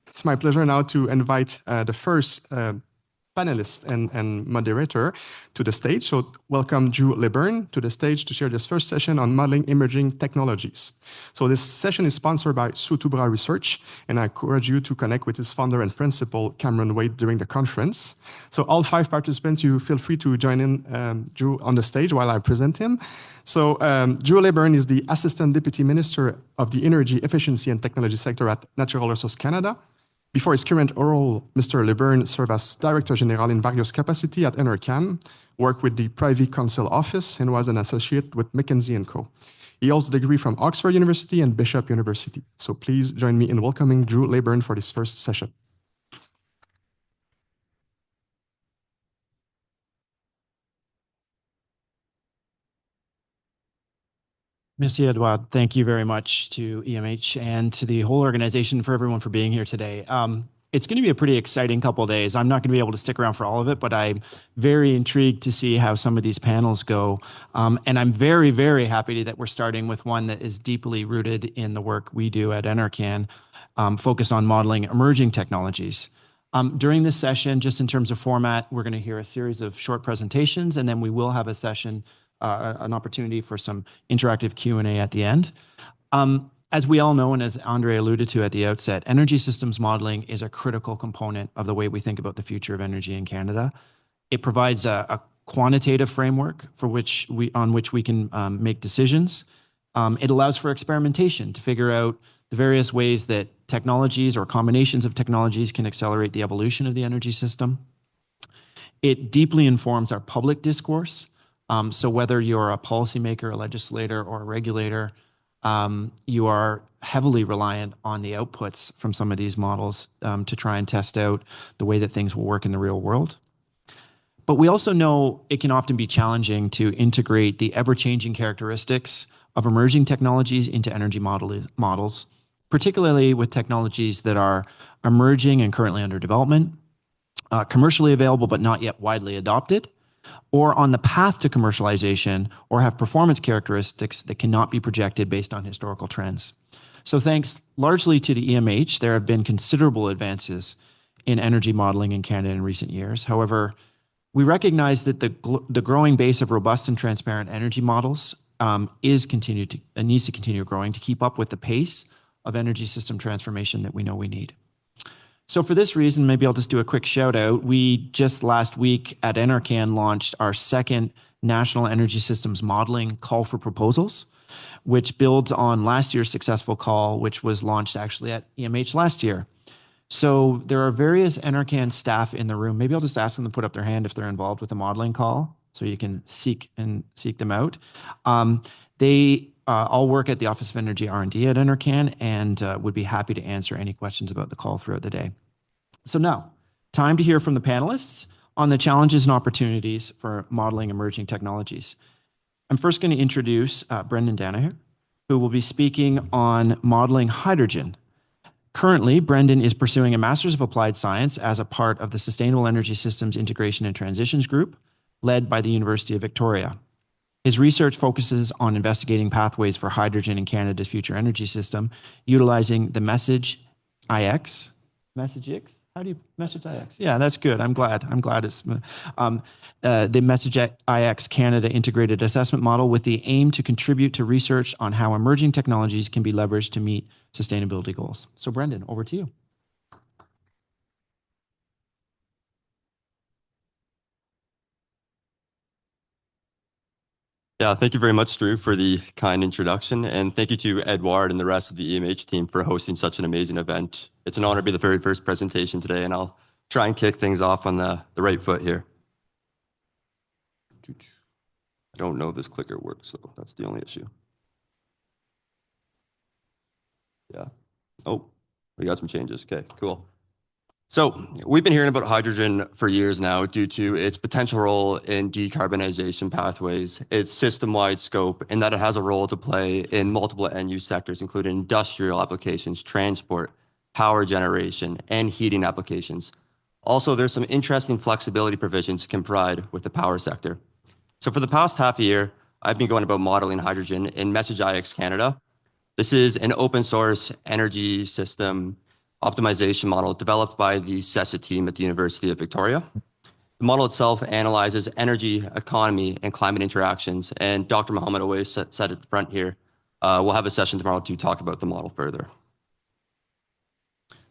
It's my pleasure now to invite the first panelist and moderator to the stage. So welcome Drew Leburn to the stage to share this first session on modeling emerging technologies. So this session is sponsored by Sutubra Research, and I encourage you to connect with his founder and principal, Cameron Wade, during the conference. So all 5 participants, you feel free to join in Drew on the stage while I present him. So Drew Leburn is the Assistant Deputy Minister of the Energy Efficiency and Technology Sector at Natural Resources Canada. Before his current role, Mr. Leburn served as Director General in various capacities at NRCan, worked with the Privy Council Office, and was an associate with McKinsey & Co. He holds a degree from Oxford University and Bishop University. So please join me in welcoming Drew Leburn for this first session. Merci, Edouard. Thank you very much to EMH and to the whole organization for everyone for being here today. It's going to be a pretty exciting couple of days. I'm not going to be able to stick around for all of it, but I'm very intrigued to see how some of these panels go. And I'm very, very happy that we're starting with one that is deeply rooted in the work we do at NRCan, focused on modeling emerging technologies. During this session, just in terms of format, we're going to hear a series of short presentations, and then we will have a session, an opportunity for some interactive Q&A at the end. As we all know, and as Andre alluded to at the outset, energy systems modeling is a critical component of the way we think about the future of energy in Canada. It provides a quantitative framework on which we can make decisions. It allows for experimentation to figure out the various ways that technologies or combinations of technologies can accelerate the evolution of the energy system. It deeply informs our public discourse. So whether you're a policymaker, a legislator, or a regulator, you are heavily reliant on the outputs from some of these models to try and test out the way that things will work in the real world. But we also know it can often be challenging to integrate the ever-changing characteristics of emerging technologies into energy models, particularly with technologies that are emerging and currently under development, commercially available but not yet widely adopted, or on the path to commercialization, or have performance characteristics that cannot be projected based on historical trends. So thanks largely to the EMH, there have been considerable advances in energy modeling in Canada in recent years. However, we recognize that the growing base of robust and transparent energy models needs to continue growing to keep up with the pace of energy system transformation that we know we need. So for this reason, maybe I'll just do a quick shout out. We just last week at NRCan launched our second National Energy Systems Modeling Call for Proposals, which builds on last year's successful call, which was launched actually at EMH last year. So there are various NRCan staff in the room. Maybe I'll just ask them to put up their hand if they're involved with the modeling call, so you can seek them out. They all work at the Office of Energy R&D at NRCan and would be happy to answer any questions about the call throughout the day. So now, time to hear from the panelists on the challenges and opportunities for modeling emerging technologies. I'm first going to introduce Brendan Danaher, who will be speaking on modeling hydrogen. Currently, Brendan is pursuing a Master's of Applied Science as a part of the Sustainable Energy Systems Integration and Transitions Group, led by the University of Victoria. His research focuses on investigating pathways for hydrogen in Canada's future energy system, utilizing the Message IX. Message X? How do you Message IX? Yeah, that's good. I'm glad it's the Message IX Canada Integrated Assessment Model, with the aim to contribute to research on how emerging technologies can be leveraged to meet sustainability goals. So Brendan, over to you. Yeah, thank you very much, Drew, for the kind introduction. And thank you to Edouard and the rest of the EMH team for hosting such an amazing event. It's an honor to be the very first presentation today, and I'll try and kick things off on the right foot here. I don't know if this clicker works, so that's the only issue. Yeah. Oh, we got some changes. Okay, cool. So we've been hearing about hydrogen for years now due to its potential role in decarbonization pathways, its system-wide scope, and that it has a role to play in multiple end-use sectors, including industrial applications, transport, power generation, and heating applications. Also, there's some interesting flexibility provisions it can provide with the power sector. So for the past half a year, I've been going about modeling hydrogen in Message IX Canada. This is an open source energy system optimization model developed by the CESA team at the University of Victoria. The model itself analyzes energy, economy, and climate interactions. And Dr. Mohammed always said at the front here, we'll have a session tomorrow to talk about the model further.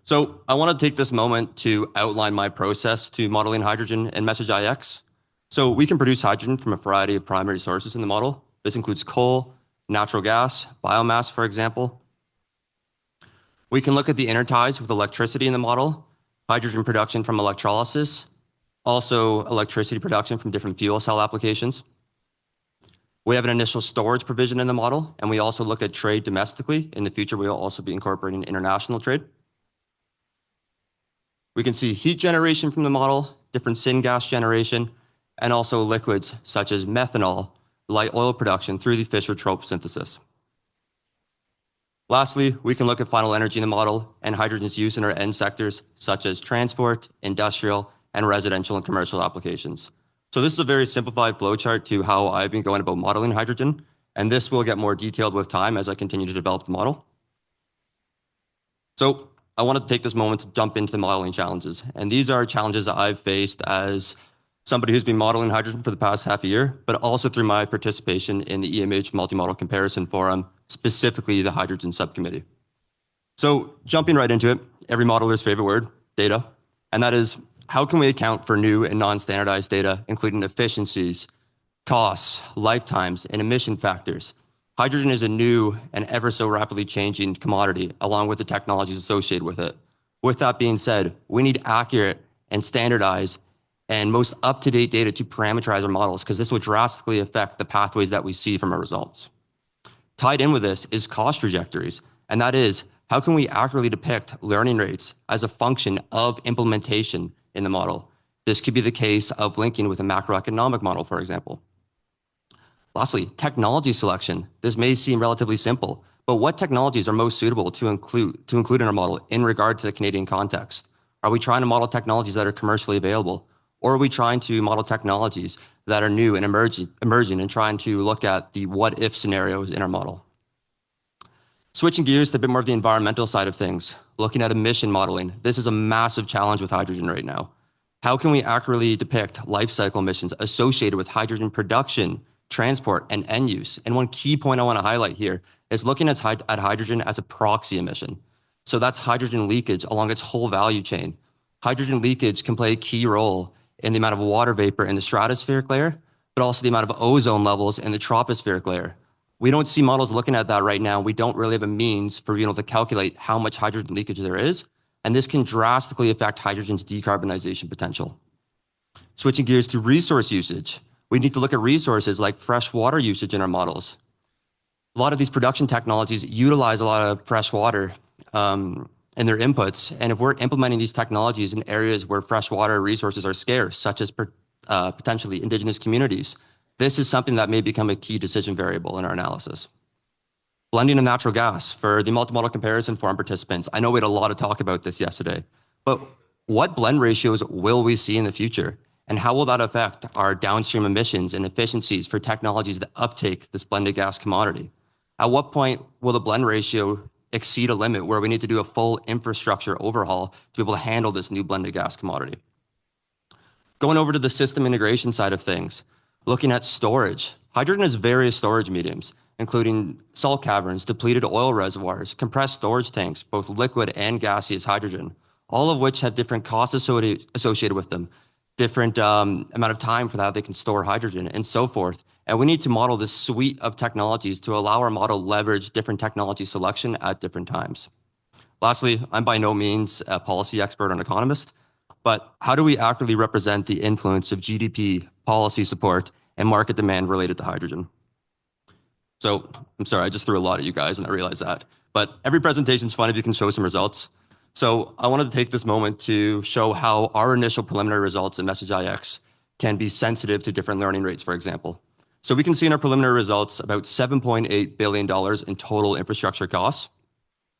So I want to take this moment to outline my process to modeling hydrogen in Message.ix. So we can produce hydrogen from a variety of primary sources in the model. This includes coal, natural gas, biomass, for example. We can look at the interties with electricity in the model, hydrogen production from electrolysis, also electricity production from different fuel cell applications. We have an initial storage provision in the model, and we also look at trade domestically. In the future, we will also be incorporating international trade. We can see heat generation from the model, different syngas generation, and also liquids such as methanol, light oil production through the Fischer-Tropsch synthesis. Lastly, we can look at final energy in the model and hydrogen's use in our end sectors such as transport, industrial, and residential and commercial applications. So this is a very simplified flowchart to how I've been going about modeling hydrogen, and this will get more detailed with time as I continue to develop the model. So I want to take this moment to jump into the modeling challenges, and these are challenges that I've faced as somebody who's been modeling hydrogen for the past half a year, but also through my participation in the EMH multi-model comparison forum, specifically the hydrogen subcommittee. So jumping right into it, every modeler's favorite word, data, and that is, how can we account for new and non-standardized data, including efficiencies, costs, lifetimes, and emission factors? Hydrogen is a new and ever so rapidly changing commodity, along with the technologies associated with it. With that being said, we need accurate and standardized and most up-to-date data to parameterize our models, because this will drastically affect the pathways that we see from our results. Tied in with this is cost trajectories, and that is, how can we accurately depict learning rates as a function of implementation in the model? This could be the case of linking with a macroeconomic model, for example. Lastly, technology selection. This may seem relatively simple, but what technologies are most suitable to include in our model in regard to the Canadian context? Are we trying to model technologies that are commercially available? Or are we trying to model technologies that are new and emerging and trying to look at the what-if scenarios in our model? Switching gears to a bit more of the environmental side of things, looking at emission modeling. This is a massive challenge with hydrogen right now. How can we accurately depict life cycle emissions associated with hydrogen production, transport, and end use? And one key point I want to highlight here is looking at hydrogen as a proxy emission. So that's hydrogen leakage along its whole value chain. Hydrogen leakage can play a key role in the amount of water vapor in the stratospheric layer, but also the amount of ozone levels in the tropospheric layer. We don't see models looking at that right now. We don't really have a means for being able to calculate how much hydrogen leakage there is, and this can drastically affect hydrogen's decarbonization potential. Switching gears to resource usage, we need to look at resources like fresh water usage in our models. A lot of these production technologies utilize a lot of fresh water in their inputs, and if we're implementing these technologies in areas where freshwater resources are scarce, such as potentially indigenous communities, this is something that may become a key decision variable in our analysis. Blending of natural gas for the multi-model comparison forum participants. I know we had a lot of talk about this yesterday, but what blend ratios will we see in the future? And how will that affect our downstream emissions and efficiencies for technologies that uptake this blended gas commodity? At what point will the blend ratio exceed a limit where we need to do a full infrastructure overhaul to be able to handle this new blended gas commodity? Going over to the system integration side of things, looking at storage. Hydrogen has various storage mediums, including salt caverns, depleted oil reservoirs, compressed storage tanks, both liquid and gaseous hydrogen, all of which have different costs associated with them, different amount of time for that they can store hydrogen, and so forth. And we need to model this suite of technologies to allow our model leverage different technology selection at different times. Lastly, I'm by no means a policy expert or an economist, but how do we accurately represent the influence of GDP, policy support, and market demand related to hydrogen? So I'm sorry, I just threw a lot at you guys and I realize that, but every presentation is fun if you can show some results. So I wanted to take this moment to show how our initial preliminary results in Message.ix can be sensitive to different learning rates, for example. So we can see in our preliminary results about $7.8 billion in total infrastructure costs.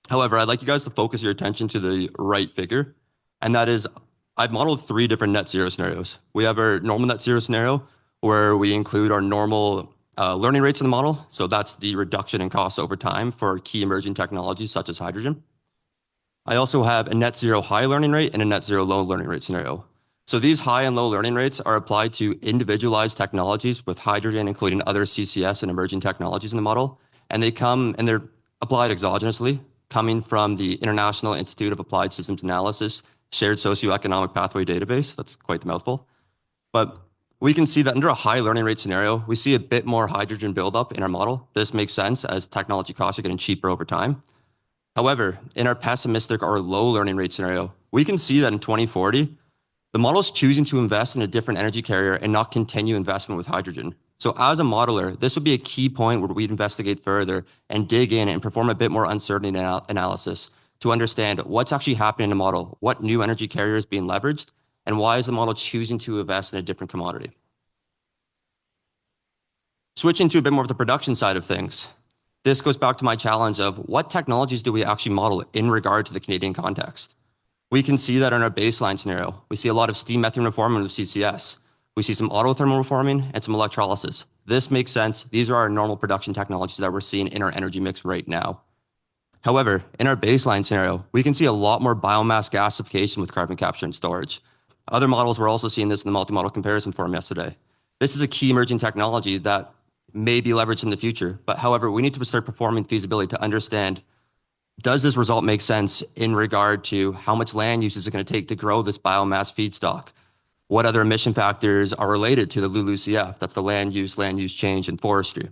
However, I'd like you guys to focus your attention to the right figure, and that is I've modeled 3 different net zero scenarios. We have our normal net zero scenario where we include our normal learning rates in the model. So that's the reduction in costs over time for key emerging technologies such as hydrogen. I also have a net zero high learning rate and a net zero low learning rate scenario. So these high and low learning rates are applied to individualized technologies with hydrogen, including other CCS and emerging technologies in the model. And they're applied exogenously, coming from the International Institute of Applied Systems Analysis Shared Socioeconomic Pathway Database. That's quite the mouthful. But we can see that under a high learning rate scenario, we see a bit more hydrogen buildup in our model. This makes sense as technology costs are getting cheaper over time. However, in our pessimistic or low learning rate scenario, we can see that in 2040, the model is choosing to invest in a different energy carrier and not continue investment with hydrogen. So as a modeler, this would be a key point where we'd investigate further and dig in and perform a bit more uncertainty analysis to understand what's actually happening in the model, what new energy carrier is being leveraged, and why is the model choosing to invest in a different commodity. Switching to a bit more of the production side of things, this goes back to my challenge of what technologies do we actually model in regard to the Canadian context? We can see that in our baseline scenario. We see a lot of steam methane reforming with CCS. We see some autothermal reforming and some electrolysis. This makes sense. These are our normal production technologies that we're seeing in our energy mix right now. However, in our baseline scenario, we can see a lot more biomass gasification with carbon capture and storage. Other models were also seeing this in the multi-model comparison forum yesterday. This is a key emerging technology that may be leveraged in the future. But however, we need to start performing feasibility to understand, does this result make sense in regard to how much land use is it going to take to grow this biomass feedstock? What other emission factors are related to the LULUCF? That's the land use change, and forestry.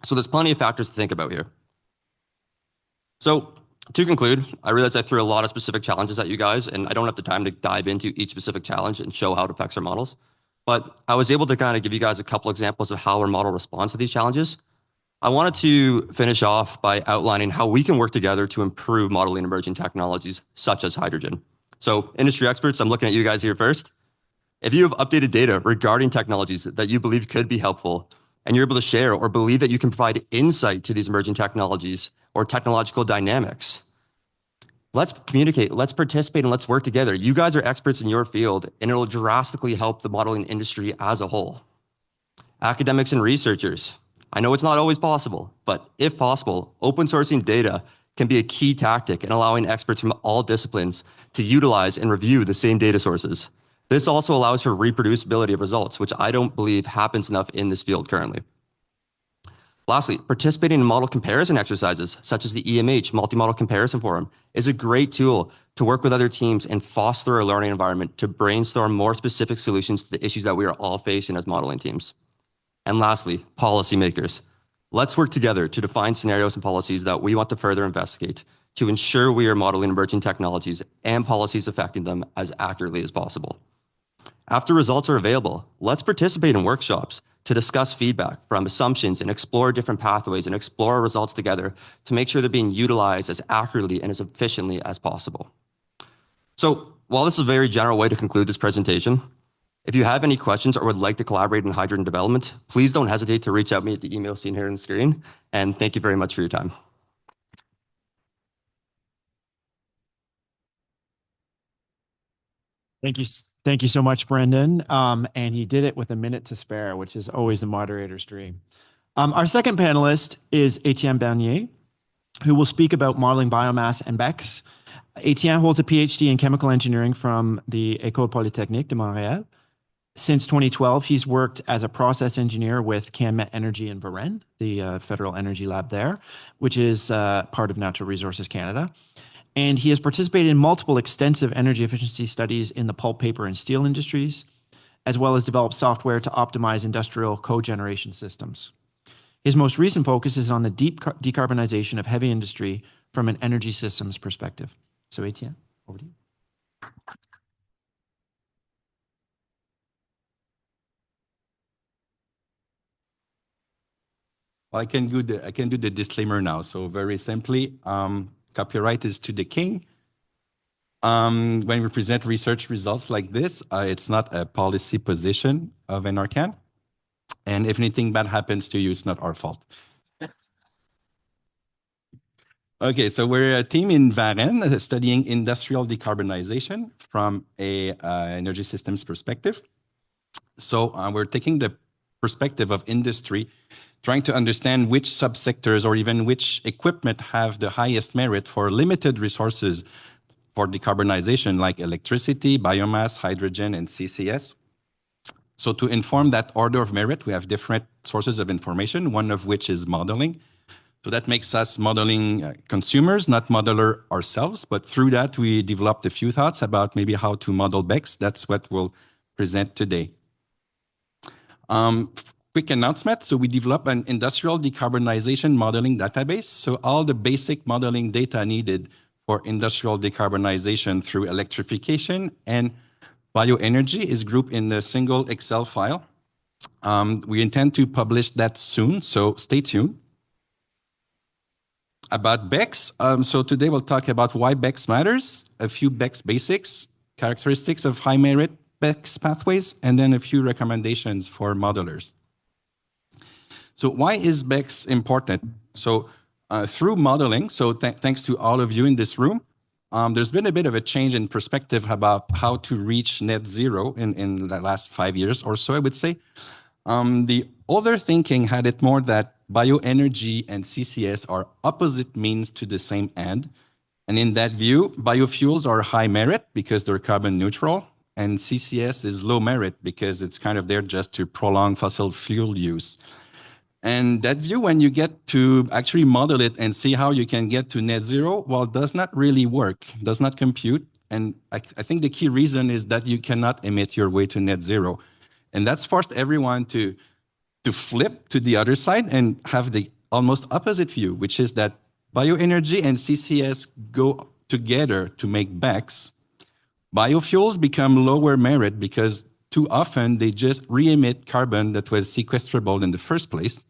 So there's plenty of factors to think about here. So to conclude, I realize I threw a lot of specific challenges at you guys, and I don't have the time to dive into each specific challenge and show how it affects our models. But I was able to kind of give you guys a couple examples of how our model responds to these challenges. I wanted to finish off by outlining how we can work together to improve modeling emerging technologies such as hydrogen. So industry experts, I'm looking at you guys here first. If you have updated data regarding technologies that you believe could be helpful, and you're able to share or believe that you can provide insight to these emerging technologies or technological dynamics, let's communicate, let's participate, and let's work together. You guys are experts in your field, and it'll drastically help the modeling industry as a whole. Academics and researchers, I know it's not always possible, but if possible, open sourcing data can be a key tactic in allowing experts from all disciplines to utilize and review the same data sources. This also allows for reproducibility of results, which I don't believe happens enough in this field currently. Lastly, participating in model comparison exercises, such as the EMH Multi-Model Comparison Forum, is a great tool to work with other teams and foster a learning environment to brainstorm more specific solutions to the issues that we are all facing as modeling teams. And lastly, policymakers. Let's work together to define scenarios and policies that we want to further investigate to ensure we are modeling emerging technologies and policies affecting them as accurately as possible. After results are available, let's participate in workshops to discuss feedback from assumptions and explore different pathways and explore results together to make sure they're being utilized as accurately and as efficiently as possible. So while this is a very general way to conclude this presentation, if you have any questions or would like to collaborate in hydrogen development, please don't hesitate to reach out to me at the email seen here on the screen. And thank you very much for your time. Thank you so much, Brendan. And he did it with a minute to spare, which is always the moderator's dream. Our second panelist is Etienne Bernier, who will speak about modeling biomass and BECCS. Etienne holds a PhD in chemical engineering from the École Polytechnique de Montréal. Since 2012, he's worked as a process engineer with Canmet Energy in Varennes, the federal energy lab there, which is part of Natural Resources Canada. And he has participated in multiple extensive energy efficiency studies in the pulp, paper, and steel industries, as well as developed software to optimize industrial cogeneration systems. His most recent focus is on the deep decarbonization of heavy industry from an energy systems perspective. So Etienne, over to you. Well, I can do the disclaimer now. So very simply, copyright is to the king. When we present research results like this, it's not a policy position of NRCan. And if anything bad happens to you, it's not our fault. Okay, so we're a team in Varennes studying industrial decarbonization from a energy systems perspective. So we're taking the perspective of industry trying to understand which subsectors or even which equipment have the highest merit for limited resources for decarbonization, like electricity, biomass, hydrogen, and CCS. So to inform that order of merit, we have different sources of information, one of which is modeling. So that makes us modeling consumers, not modeler ourselves, but through that we developed a few thoughts about maybe how to model BECCS. That's what we'll present today. Quick announcement. So we developed an industrial decarbonization modeling database. So all the basic modeling data needed for industrial decarbonization through electrification and bioenergy is grouped in a single Excel file. We intend to publish that soon, so stay tuned. About BECCS, so today we'll talk about why BECCS matters, a few BECCS basics, characteristics of high merit BECCS pathways, and then a few recommendations for modelers. So why is BECCS important? So through modeling, so thanks to all of you in this room, there's been a bit of a change in perspective about how to reach net zero in the last 5 years or so, I would say. The older thinking had it more that bioenergy and CCS are opposite means to the same end. And in that view, biofuels are high merit because they're carbon neutral, and CCS is low merit because it's kind of there just to prolong fossil fuel use. And that view, when you get to actually model it and see how you can get to net zero, well, does not really work, does not compute. And I think the key reason is that you cannot emit your way to net zero. And that's forced everyone to flip to the other side and have the almost opposite view, which is that bioenergy and CCS go together to make BECCS. Biofuels become lower merit because too often they just re-emit carbon that was sequestrable in the first place.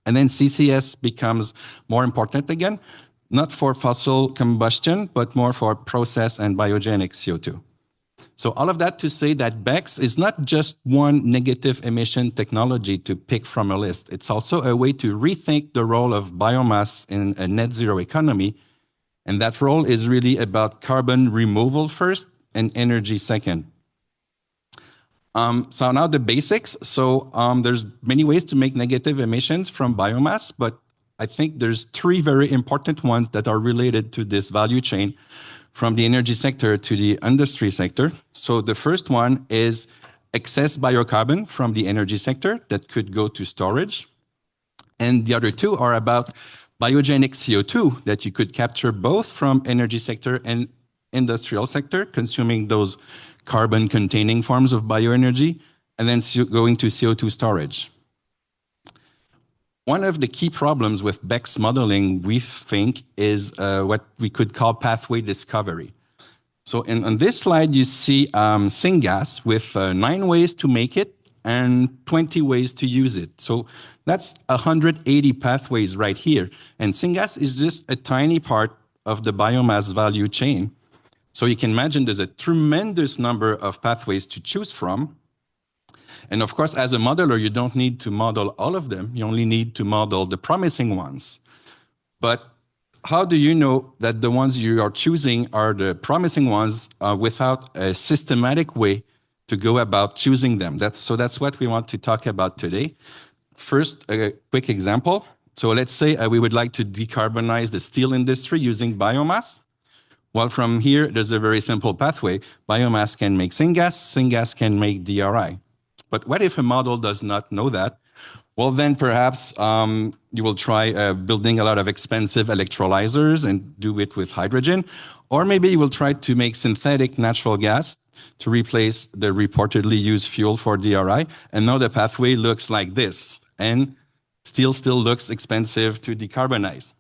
And then CCS becomes more important again, not for fossil combustion, but more for process and biogenic CO2. So all of that to say that BECCS is not just one negative emission technology to pick from a list. It's also a way to rethink the role of biomass in a net zero economy. And that role is really about carbon removal first and energy second. So now the basics. So there's many ways to make negative emissions from biomass, but I think there's 3 very important ones that are related to this value chain from the energy sector to the industry sector. So the first one is excess biocarbon from the energy sector that could go to storage. And the other 2 are about biogenic CO2 that you could capture both from energy sector and industrial sector, consuming those carbon-containing forms of bioenergy, and then going to CO2 storage. One of the key problems with BECCS modeling, we think, is what we could call pathway discovery. So on this slide, you see syngas with 9 ways to make it and 20 ways to use it. So that's 180 pathways right here. And syngas is just a tiny part of the biomass value chain. So you can imagine there's a tremendous number of pathways to choose from. And of course, as a modeler, you don't need to model all of them. You only need to model the promising ones. But how do you know that the ones you are choosing are the promising ones without a systematic way to go about choosing them? That's what we want to talk about today. First, a quick example. So let's say we would like to decarbonize the steel industry using biomass. Well, from here, there's a very simple pathway. Biomass can make syngas, syngas can make DRI. But what if a model does not know that? Well, then perhaps you will try building a lot of expensive electrolyzers and do it with hydrogen. Or maybe you will try to make synthetic natural gas to replace the reportedly used fuel for DRI. And now the pathway looks like this. And steel still looks expensive to decarbonize.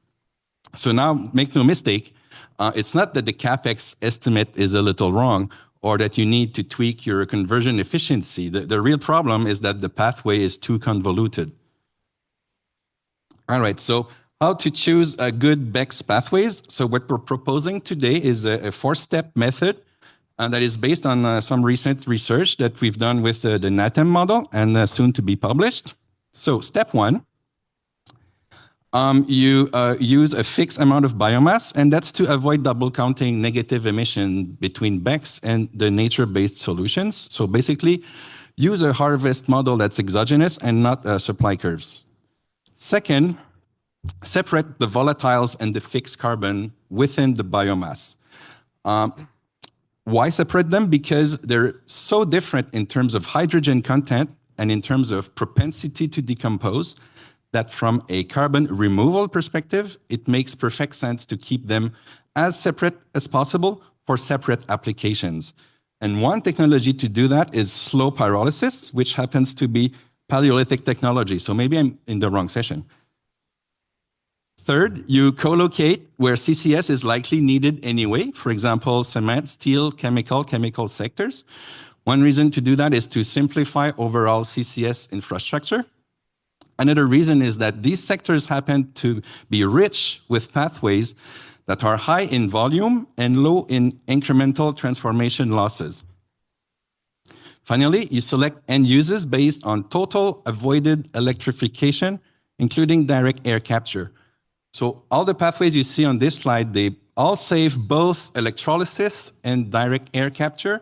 So now, make no mistake, it's not that the CapEx estimate is a little wrong or that you need to tweak your conversion efficiency. The real problem is that the pathway is too convoluted. All right, so how to choose a good BECCS pathways? So what we're proposing today is a 4-step method that is based on some recent research that we've done with the NATEM model and soon to be published. So step 1. You use a fixed amount of biomass, and that's to avoid double counting negative emission between BECCS and the nature-based solutions. So basically, use a harvest model that's exogenous and not supply curves. Second, separate the volatiles and the fixed carbon within the biomass. Why separate them? Because they're so different in terms of hydrogen content and in terms of propensity to decompose that from a carbon removal perspective, it makes perfect sense to keep them as separate as possible for separate applications. And one technology to do that is slow pyrolysis, which happens to be Paleolithic technology. So maybe I'm in the wrong session. Third, you co-locate where CCS is likely needed anyway, for example, cement, steel, chemical sectors. One reason to do that is to simplify overall CCS infrastructure. Another reason is that these sectors happen to be rich with pathways that are high in volume and low in incremental transformation losses. Finally, you select end uses based on total avoided electrification, including direct air capture. So all the pathways you see on this slide, they all save both electrolysis and direct air capture,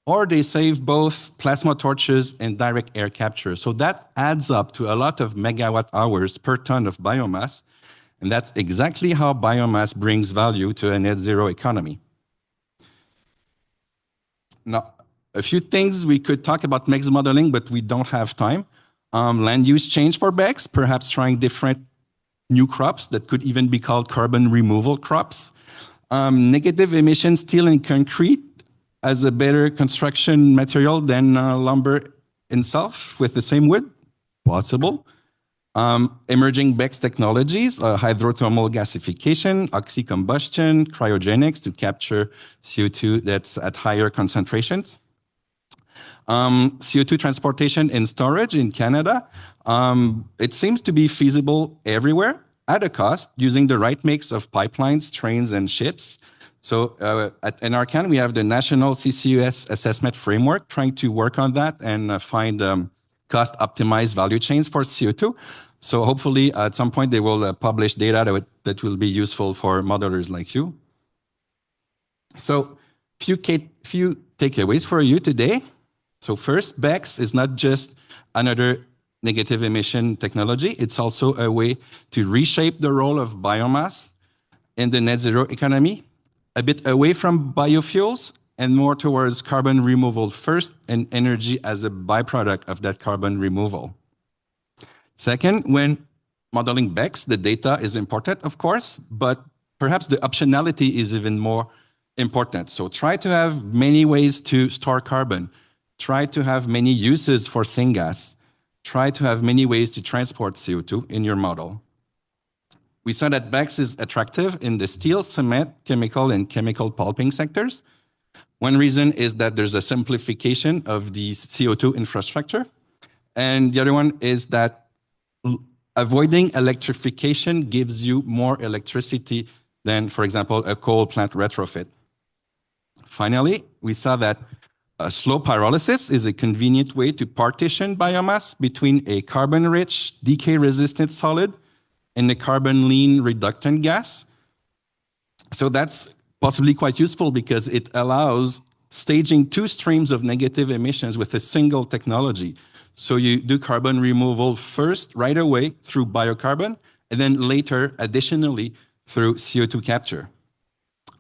or they save both plasma torches and direct air capture. So that adds up to a lot of megawatt hours per ton of biomass. And that's exactly how biomass brings value to a net zero economy. Now, a few things we could talk about mix modeling, but we don't have time. Land use change for BECCS, perhaps trying different new crops that could even be called carbon removal crops. Negative emission steel and concrete as a better construction material than lumber itself with the same wood, possible. Emerging BECCS technologies, hydrothermal gasification, oxycombustion, cryogenics to capture CO2 that's at higher concentrations. CO2 transportation and storage in Canada, it seems to be feasible everywhere at a cost using the right mix of pipelines, trains, and ships. So at NRCan, we have the National CCUS Assessment Framework trying to work on that and find cost-optimized value chains for CO2. So hopefully at some point they will publish data that will be useful for modelers like you. So few takeaways for you today. So first, BECCS is not just another negative emission technology. It's also a way to reshape the role of biomass in the net zero economy, a bit away from biofuels and more towards carbon removal first and energy as a byproduct of that carbon removal. Second, when modeling BECCS, the data is important, of course, but perhaps the optionality is even more important. So try to have many ways to store carbon. Try to have many uses for syngas. Try to have many ways to transport CO2 in your model. We saw that BECCS is attractive in the steel, cement, chemical, and chemical pulping sectors. One reason is that there's a simplification of the CO2 infrastructure. And the other one is that avoiding electrification gives you more electricity than, for example, a coal plant retrofit. Finally, we saw that slow pyrolysis is a convenient way to partition biomass between a carbon-rich, decay-resistant solid and a carbon-lean reductant gas. So that's possibly quite useful because it allows staging two streams of negative emissions with a single technology. So you do carbon removal first, right away, through biocarbon, and then later, additionally, through CO2 capture.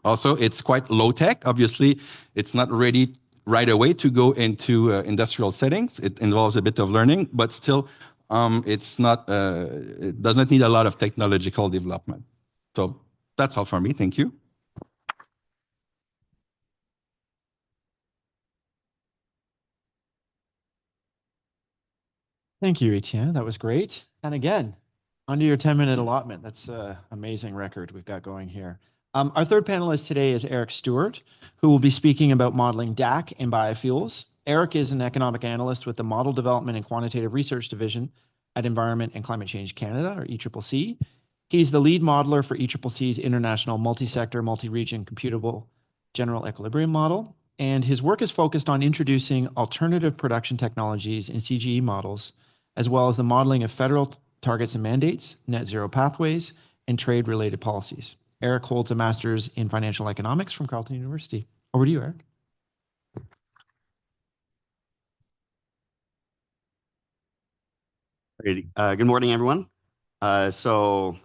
Also, it's quite low-tech. Obviously, it's not ready right away to go into industrial settings. It involves a bit of learning, but still, it does not need a lot of technological development. So that's all for me. Thank you. Thank you, Etienne. That was great. And again, under your 10-minute allotment. That's an amazing record we've got going here. Our third panelist today is Eric Stewart, who will be speaking about modeling DAC and biofuels. Eric is an economic analyst with the Model Development and Quantitative Research Division at Environment and Climate Change Canada, or ECCC. He's the lead modeler for ECCC's International Multi-Sector, Multi-Region Computable General Equilibrium Model. And his work is focused on introducing alternative production technologies in CGE models, as well as the modeling of federal targets and mandates, net zero pathways, and trade-related policies. Eric holds a master's in financial economics from Carleton University. Over to you, Eric. Great. Good morning, everyone. So,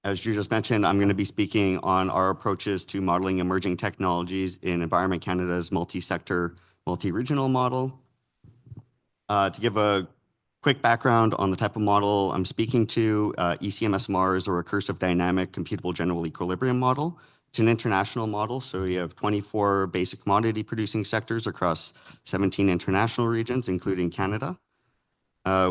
as you just mentioned, I'm going to be speaking on our approaches to modeling emerging technologies in Environment Canada's multi-sector, multi-regional model. To give a quick background on the type of model I'm speaking to, ECMS MARS, or Recursive Dynamic Computable General Equilibrium Model. It's an international model, so we have 24 basic commodity producing sectors across 17 international regions, including Canada.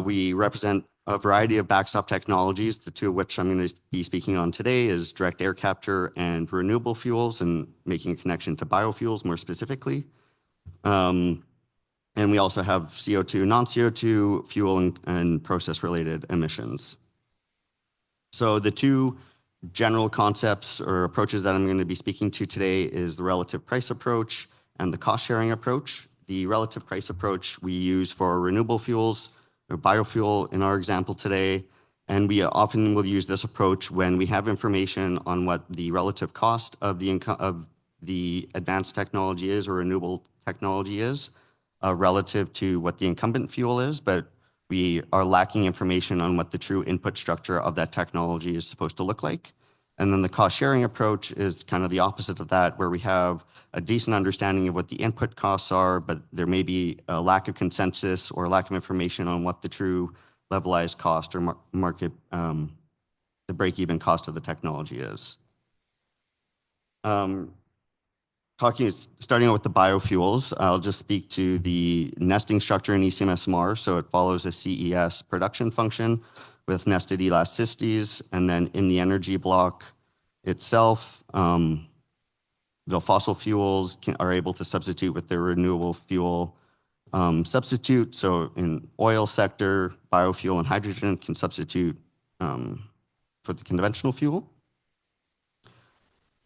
We represent a variety of backstop technologies, the two of which I'm going to be speaking on today is direct air capture and renewable fuels, and making a connection to biofuels more specifically. And we also have CO2, non-CO2 fuel and process-related emissions. So the two general concepts or approaches that I'm going to be speaking to today is the relative price approach and the cost-sharing approach. The relative price approach we use for renewable fuels, or biofuel in our example today, and we often will use this approach when we have information on what the relative cost of the advanced technology is or renewable technology is relative to what the incumbent fuel is, but we are lacking information on what the true input structure of that technology is supposed to look like. And then the cost sharing approach is kind of the opposite of that, where we have a decent understanding of what the input costs are, but there may be a lack of consensus or lack of information on what the true levelized cost or market, the break-even cost of the technology is. Starting with the biofuels, I'll just speak to the nesting structure in ECMS MARS. So it follows a CES production function with nested elasticities, and then in the energy block itself, the fossil fuels are able to substitute with the renewable fuel substitute. So in oil sector, biofuel and hydrogen can substitute for the conventional fuel.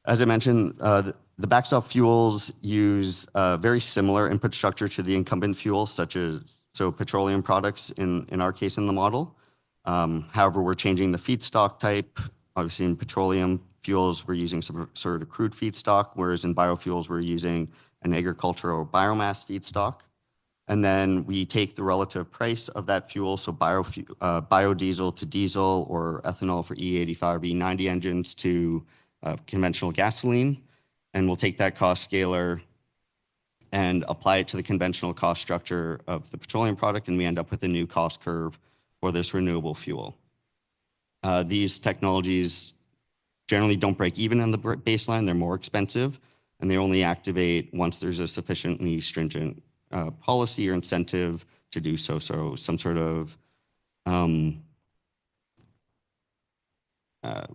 As I mentioned, the backstop fuels use a very similar input structure to the incumbent fuels, such as petroleum products in our case in the model. However, we're changing the feedstock type. Obviously, in petroleum fuels, we're using some sort of crude feedstock, whereas in biofuels, we're using an agricultural biomass feedstock. And then we take the relative price of that fuel, so biodiesel to diesel, or ethanol for E85 or E90 engines to conventional gasoline, and we'll take that cost scalar and apply it to the conventional cost structure of the petroleum product, and we end up with a new cost curve for this renewable fuel. These technologies generally don't break even in the baseline. They're more expensive, and they only activate once there's a sufficiently stringent policy or incentive to do so. So some sort of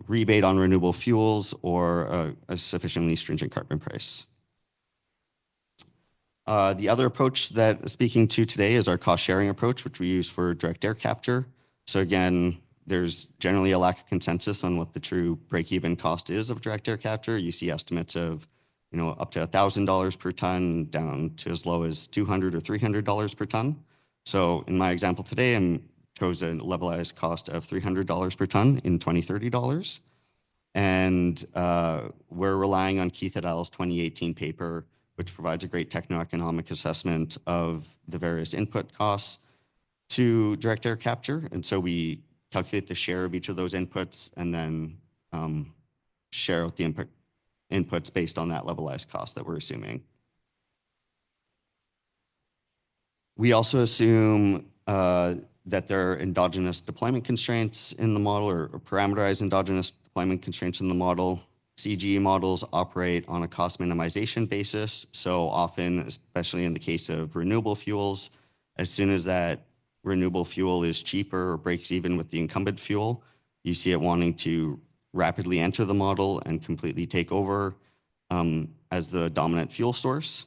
rebate on renewable fuels or a sufficiently stringent carbon price. The other approach that I'm speaking to today is our cost sharing approach, which we use for direct air capture. So again, there's generally a lack of consensus on what the true break-even cost is of direct air capture. You see estimates of, up to $1,000 per ton down to as low as $200 or $300 per ton. So in my example today, I chose a levelized cost of $300 per ton in 2030 dollars. And we're relying on Keith et al.'s 2018 paper, which provides a great techno-economic assessment of the various input costs to direct air capture. And so we calculate the share of each of those inputs and then share out the inputs based on that levelized cost that we're assuming. We also assume that there are endogenous deployment constraints in the model, or parameterized endogenous deployment constraints in the model. CGE models operate on a cost minimization basis. So often, especially in the case of renewable fuels, as soon as that renewable fuel is cheaper or breaks even with the incumbent fuel, you see it wanting to rapidly enter the model and completely take over as the dominant fuel source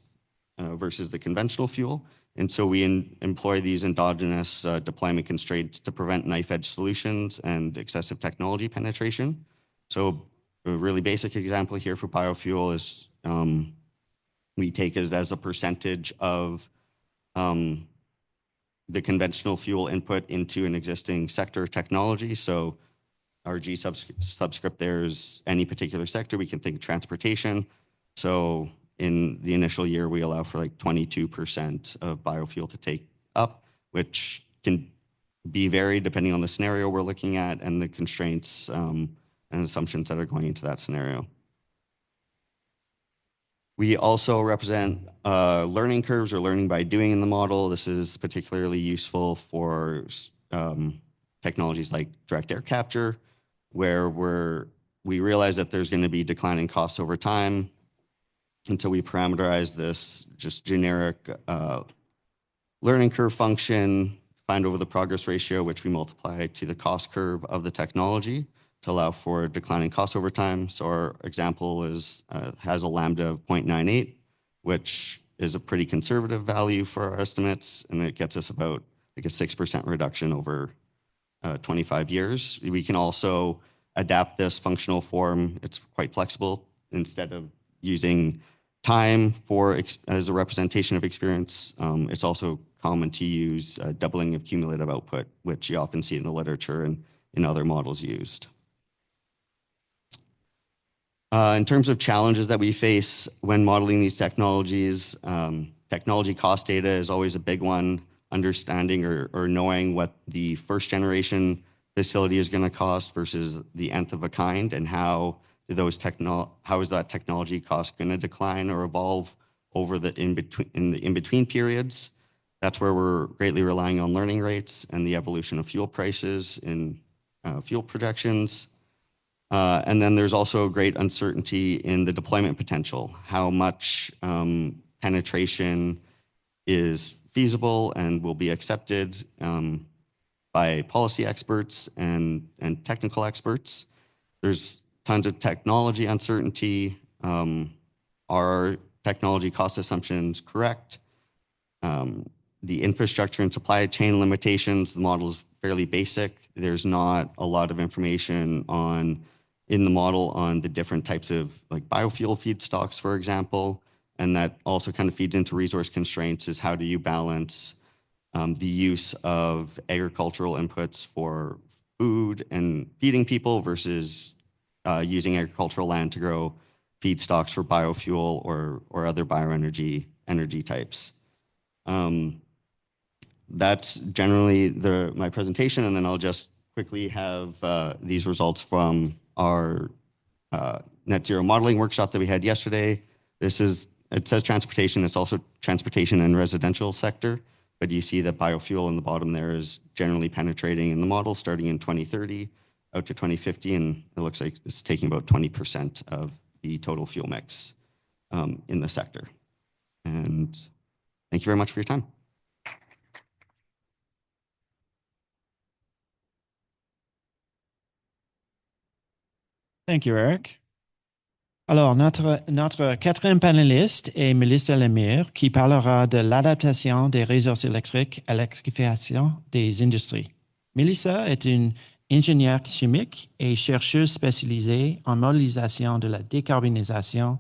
versus the conventional fuel. And so we employ these endogenous deployment constraints to prevent knife-edge solutions and excessive technology penetration. So a really basic example here for biofuel is we take it as a percentage of the conventional fuel input into an existing sector technology. So our G subscript there is any particular sector. We can think transportation. So in the initial year, we allow for like 22% of biofuel to take up, which can be varied depending on the scenario we're looking at and the constraints and assumptions that are going into that scenario. We also represent learning curves or learning by doing in the model. This is particularly useful for technologies like direct air capture, where we realize that there's going to be declining costs over time until we parameterize this just generic learning curve function, find over the progress ratio, which we multiply to the cost curve of the technology to allow for declining costs over time. So our example has a lambda of 0.98, which is a pretty conservative value for our estimates, and it gets us about like a 6% reduction over 25 years. We can also adapt this functional form. It's quite flexible. Instead of using time as a representation of experience, it's also common to use doubling of cumulative output, which you often see in the literature and in other models used. In terms of challenges that we face when modeling these technologies, technology cost data is always a big one. Understanding or knowing what the first generation facility is going to cost versus the nth of a kind, and how is that technology cost going to decline or evolve over the in-between periods. That's where we're greatly relying on learning rates and the evolution of fuel prices in fuel projections. And then there's also great uncertainty in the deployment potential, how much penetration is feasible and will be accepted by policy experts and technical experts. There's tons of technology uncertainty. Are technology cost assumptions correct? The infrastructure and supply chain limitations, the model is fairly basic. There's not a lot of information in the model on the different types of like biofuel feedstocks, for example. And that also kind of feeds into resource constraints, is how do you balance the use of agricultural inputs for food and feeding people versus using agricultural land to grow feedstocks for biofuel or other bioenergy types. That's generally my presentation, and then I'll just quickly have these results from our net zero modeling workshop that we had yesterday. It says transportation, it's also transportation and residential sector, but you see that biofuel in the bottom there is generally penetrating in the model starting in 2030 out to 2050, and it looks like it's taking about 20% of the total fuel mix in the sector. And thank you very much for your time. Thank you, Eric. Alors, notre quatrième panéliste est Mélissa Lemire, qui parlera de l'adaptation des ressources électriques à l'électrification des industries. Mélissa est une ingénieure chimique et chercheuse spécialisée en modélisation de la décarbonisation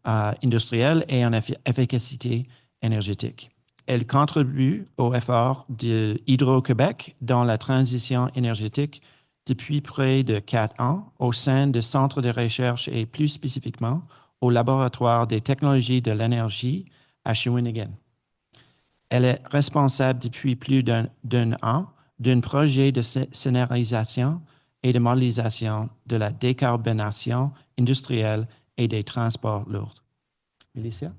industrielle et en efficacité énergétique. Elle contribue au effort de Hydro-Québec dans la transition énergétique depuis près de 4 ans au sein du Centre de recherche et plus spécifiquement au Laboratoire des technologies de l'énergie à Shawinigan. Elle est responsable depuis plus d'un an d'un projet de scénarisation et de modélisation de la décarbonation industrielle et des transports lourds. Mélissa?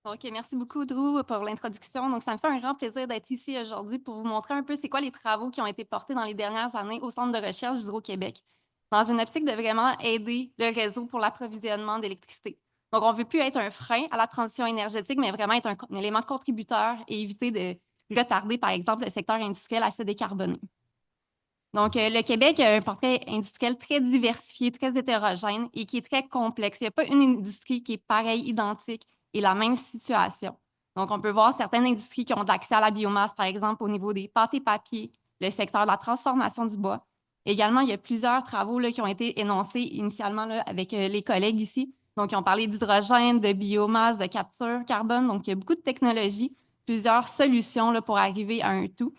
OK, merci beaucoup, Drew, pour l'introduction. Donc, ça me fait un grand plaisir d'être ici aujourd'hui pour vous montrer un peu c'est quoi les travaux qui ont été portés dans les dernières années au Centre de recherche d'Hydro-Québec, dans une optique de vraiment aider le réseau pour l'approvisionnement d'électricité. Donc, on ne veut plus être un frein à la transition énergétique, mais vraiment être un élément contributeur et éviter de retarder, par exemple, le secteur industriel à se décarboner. Donc, le Québec a un portrait industriel très diversifié, très hétérogène et qui est très complexe. Il n'y a pas une industrie qui est pareille, identique et la même situation. Donc, on peut voir certaines industries qui ont de l'accès à la biomasse, par exemple, au niveau des pâtes et papiers, le secteur de la transformation du bois. Également, il y a plusieurs travaux là, qui ont été énoncés initialement là, avec les collègues ici. Donc, ils ont parlé d'hydrogène, de biomasse, de capture carbone. Donc, il y a beaucoup de technologies, plusieurs solutions là, pour arriver à un tout.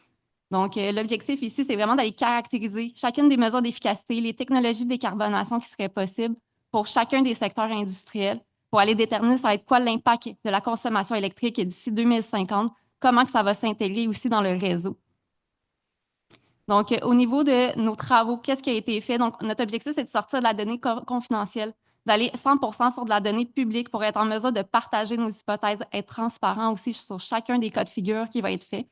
Donc, l'objectif ici, c'est vraiment d'aller caractériser chacune des mesures d'efficacité, les technologies de décarbonation qui seraient possibles pour chacun des secteurs industriels, pour aller déterminer ça va être quoi l'impact de la consommation électrique d'ici 2050, comment que ça va s'intégrer aussi dans le réseau. Donc, au niveau de nos travaux, qu'est-ce qui a été fait? Donc, notre objectif, c'est de sortir de la donnée confidentielle, d'aller 100% sur de la donnée publique pour être en mesure de partager nos hypothèses, être transparent aussi sur chacun des cas de figure qui va être fait.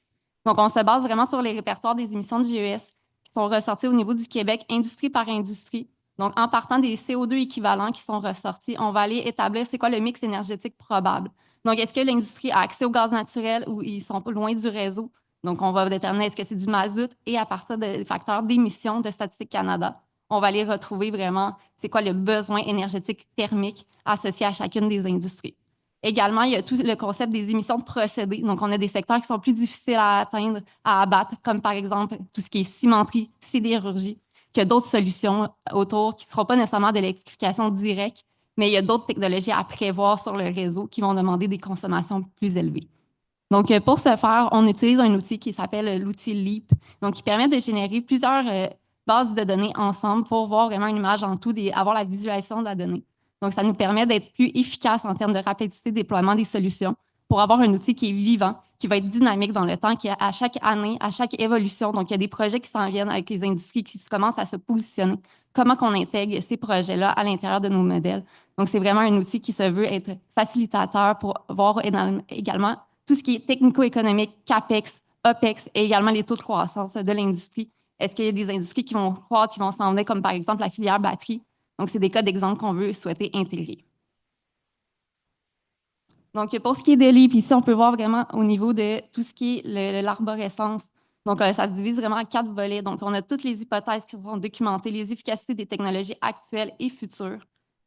Donc, on se base vraiment sur les répertoires des émissions de GES qui sont ressortis au niveau du Québec, industrie par industrie. Donc, en partant des CO2 équivalents qui sont ressortis, on va aller établir c'est quoi le mix énergétique probable. Donc, est-ce que l'industrie a accès au gaz naturel ou ils sont loin du réseau? Donc, on va déterminer est-ce que c'est du mazout et à partir des facteurs d'émissions de Statistique Canada, on va aller retrouver vraiment c'est quoi le besoin énergétique thermique associé à chacune des industries. Également, il y a tout le concept des émissions de procédés. Donc, on a des secteurs qui sont plus difficiles à atteindre, à abattre, comme par exemple tout ce qui est cimenterie, sidérurgie, qu'il y a d'autres solutions autour qui ne seront pas nécessairement d'électrification directe, mais il y a d'autres technologies à prévoir sur le réseau qui vont demander des consommations plus élevées. Donc, pour ce faire, on utilise un outil qui s'appelle l'outil LEAP, donc qui permet de générer plusieurs bases de données ensemble pour voir vraiment une image en tout, avoir la visualisation de la donnée. Donc, ça nous permet d'être plus efficace en termes de rapidité de déploiement des solutions pour avoir un outil qui est vivant, qui va être dynamique dans le temps, qui à chaque année, à chaque évolution. Donc, il y a des projets qui s'en viennent avec les industries qui commencent à se positionner. Comment qu'on intègre ces projets-là à l'intérieur de nos modèles. Donc, c'est vraiment un outil qui se veut être facilitateur pour voir également tout ce qui est technico-économique, CAPEX, OPEX et également les taux de croissance de l'industrie. Est-ce qu'il y a des industries qui vont croître, qui vont s'en venir, comme par exemple la filière batterie? Donc, c'est des cas d'exemple qu'on veut souhaiter intégrer. Donc, pour ce qui est de l'IP, ici, on peut voir vraiment au niveau de tout ce qui est l'arborescence. Donc, ça se divise vraiment en 4 volets. Donc, on a toutes les hypothèses qui seront documentées, les efficacités des technologies actuelles et futures,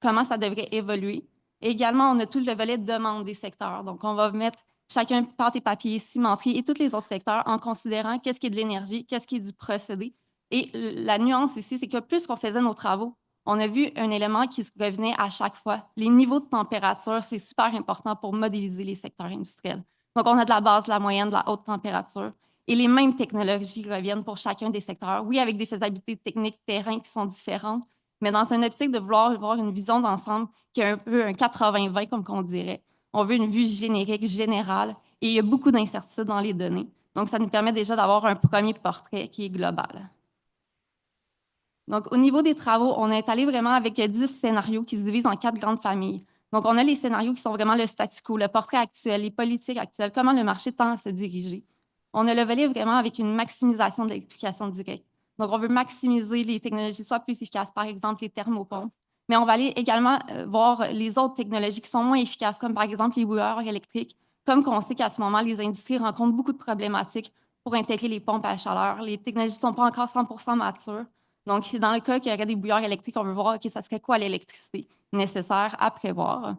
comment ça devrait évoluer. Et également, on a tout le volet de demande des secteurs. Donc, on va mettre chacun pâte et papier, cimenterie et tous les autres secteurs en considérant qu'est-ce qui est de l'énergie, qu'est-ce qui est du procédé. Et la nuance ici, c'est que plus qu'on faisait nos travaux, on a vu un élément qui revenait à chaque fois. Les niveaux de température, c'est super important pour modéliser les secteurs industriels. Donc, on a de la base, de la moyenne, de la haute température. Et les mêmes technologies reviennent pour chacun des secteurs. Oui, avec des faisabilités techniques terrain qui sont différentes, mais dans une optique de vouloir avoir une vision d'ensemble qui est un peu un 80-20, comme on dirait. On veut une vue générique, générale, et il y a beaucoup d'incertitudes dans les données. Donc, ça nous permet déjà d'avoir un premier portrait qui est global. Donc, au niveau des travaux, on est allé vraiment avec 10 scénarios qui se divisent en 4 grandes familles. Donc, on a les scénarios qui sont vraiment le statu quo, le portrait actuel, les politiques actuelles, comment le marché tend à se diriger. On a le volet vraiment avec une maximisation de l'électrification directe. Donc, on veut maximiser les technologies soit plus efficaces, par exemple les thermopompes, mais on va aller également voir les autres technologies qui sont moins efficaces, comme par exemple les bouilleurs électriques, comme on sait qu'à ce moment, les industries rencontrent beaucoup de problématiques pour intégrer les pompes à chaleur. Les technologies ne sont pas encore 100% matures. Donc, c'est dans le cas qu'il y aurait des bouilleurs électriques, on veut voir, OK, ça serait quoi l'électricité nécessaire à prévoir.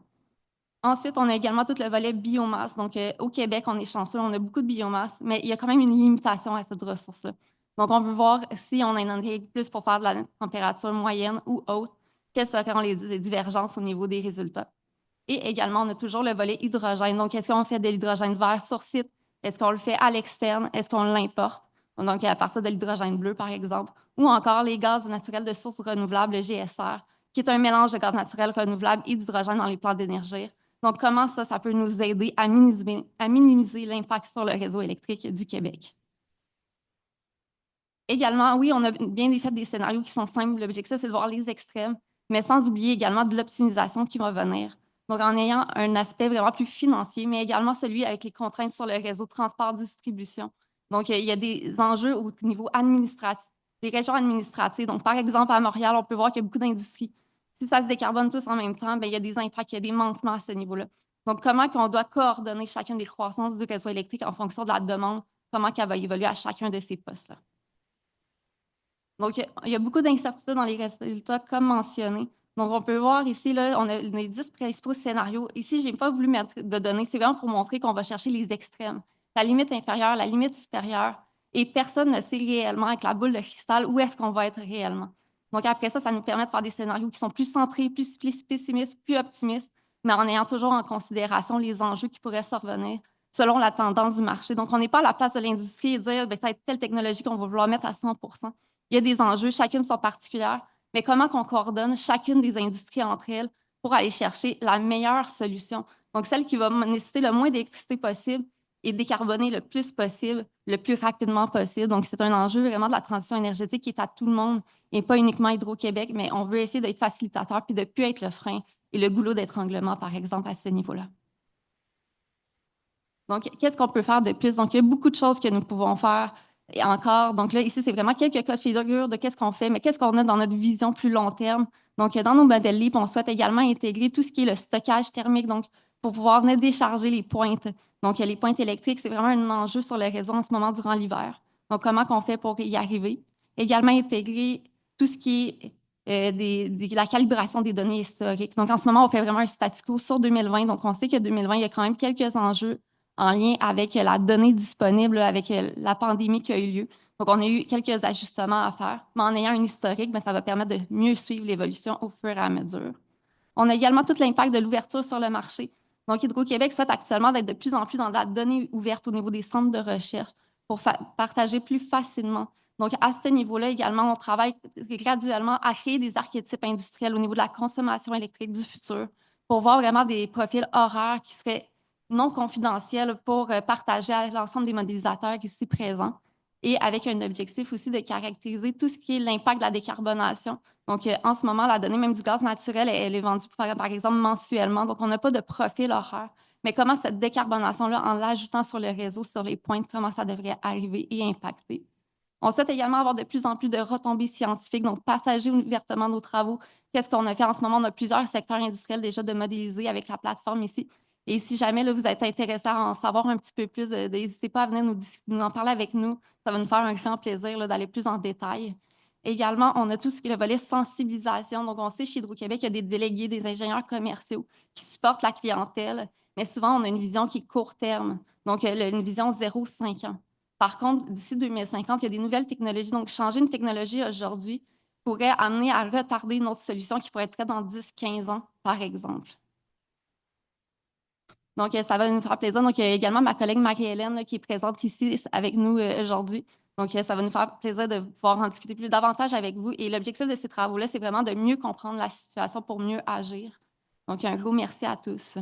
Ensuite, on a également tout le volet biomasse. Donc, au Québec, on est chanceux, on a beaucoup de biomasse, mais il y a quand même une limitation à cette ressource-là. Donc, on veut voir si on en intègre plus pour faire de la température moyenne ou haute, quelles seront les divergences au niveau des résultats. Et également, on a toujours le volet hydrogène. Donc, est-ce qu'on fait de l'hydrogène vert sur site? Est-ce qu'on le fait à l'externe? Est-ce qu'on l'importe? Donc, à partir de l'hydrogène bleu, par exemple, ou encore les gaz naturels de sources renouvelables, le GSR, qui est un mélange de gaz naturel renouvelable et d'hydrogène dans les plans d'énergie. Donc, comment ça peut nous aider à minimiser l'impact sur le réseau électrique du Québec? Également, oui, on a bien fait des scénarios qui sont simples. L'objectif, c'est de voir les extrêmes, mais sans oublier également de l'optimisation qui va venir. Donc, en ayant un aspect vraiment plus financier, mais également celui avec les contraintes sur le réseau de transport-distribution. Donc, il y a des enjeux au niveau administratif, des régions administratives. Donc, par exemple, à Montréal, on peut voir qu'il y a beaucoup d'industries. Si ça se décarbone tous en même temps, bien, il y a des impacts, il y a des manquements à ce niveau-là. Donc, comment on doit coordonner chacune des croissances du réseau électrique en fonction de la demande, comment elle va évoluer à chacun de ces postes-là. Donc, il y a beaucoup d'incertitudes dans les résultats, comme mentionné. Donc, on peut voir ici, là, on a les 10 principaux scénarios. Ici, je n'ai pas voulu mettre de données. C'est vraiment pour montrer qu'on va chercher les extrêmes. La limite inférieure, la limite supérieure. Et personne ne sait réellement, avec la boule de cristal, où est-ce qu'on va être réellement. Donc, après ça, ça nous permet de faire des scénarios qui sont plus centrés, plus pessimistes, plus optimistes, mais en ayant toujours en considération les enjeux qui pourraient survenir selon la tendance du marché. Donc, on n'est pas à la place de l'industrie et dire, bien, ça va être telle technologie qu'on va vouloir mettre à 100%. Il y a des enjeux, chacune sont particulières, mais comment on coordonne chacune des industries entre elles pour aller chercher la meilleure solution. Donc, celle qui va nécessiter le moins d'électricité possible et décarboner le plus possible, le plus rapidement possible. Donc, c'est un enjeu vraiment de la transition énergétique qui est à tout le monde et pas uniquement Hydro-Québec, mais on veut essayer d'être facilitateur puis de ne plus être le frein et le goulot d'étranglement, par exemple, à ce niveau-là. Donc, qu'est-ce qu'on peut faire de plus? Donc, il y a beaucoup de choses que nous pouvons faire et encore. Donc là, ici, c'est vraiment quelques cas de figure de qu'est-ce qu'on fait, mais qu'est-ce qu'on a dans notre vision plus long terme. Donc, dans nos modèles LEAP, on souhaite également intégrer tout ce qui est le stockage thermique, donc pour pouvoir venir décharger les pointes. Donc, les pointes électriques, c'est vraiment un enjeu sur le réseau en ce moment durant l'hiver. Donc, comment qu'on fait pour y arriver? Également intégrer tout ce qui est la calibration des données historiques. Donc, en ce moment, on fait vraiment un statu quo sur 2020. Donc, on sait que 2020, il y a quand même quelques enjeux en lien avec la donnée disponible, avec la pandémie qui a eu lieu. Donc, on a eu quelques ajustements à faire, mais en ayant un historique, ça va permettre de mieux suivre l'évolution au fur et à mesure. On a également tout l'impact de l'ouverture sur le marché. Donc, Hydro-Québec souhaite actuellement d'être de plus en plus dans la donnée ouverte au niveau des centres de recherche pour partager plus facilement. Donc, à ce niveau-là également, on travaille graduellement à créer des archétypes industriels au niveau de la consommation électrique du futur pour voir vraiment des profils horaires qui seraient non confidentiels pour partager à l'ensemble des modélisateurs ici présents et avec un objectif aussi de caractériser tout ce qui est l'impact de la décarbonation. Donc, en ce moment, la donnée même du gaz naturel, elle est vendue, par exemple, mensuellement. Donc, on n'a pas de profil horaire. Mais comment cette décarbonation-là, en l'ajoutant sur le réseau, sur les pointes, comment ça devrait arriver et impacter? On souhaite également avoir de plus en plus de retombées scientifiques, donc partager ouvertement nos travaux. Qu'est-ce qu'on a fait en ce moment? On a plusieurs secteurs industriels déjà de modéliser avec la plateforme ici. Et si jamais là, vous êtes intéressé à en savoir un petit peu plus, n'hésitez pas à venir nous en parler avec nous. Ça va nous faire un grand plaisir d'aller plus en détail. Également, on a tout ce qui est le volet sensibilisation. Donc, on sait chez Hydro-Québec, il y a des délégués, des ingénieurs commerciaux qui supportent la clientèle, mais souvent, on a une vision qui est court terme. Donc, une vision 0-5 ans. Par contre, d'ici 2050, il y a des nouvelles technologies. Donc, changer une technologie aujourd'hui pourrait amener à retarder une autre solution qui pourrait être prête dans 10-15 ans, par exemple. Donc, ça va nous faire plaisir. Donc, il y a également ma collègue Marie-Hélène qui est présente ici avec nous aujourd'hui. Donc, ça va nous faire plaisir de pouvoir en discuter plus davantage avec vous. Et l'objectif de ces travaux-là, c'est vraiment de mieux comprendre la situation pour mieux agir. Donc, un gros merci à tous.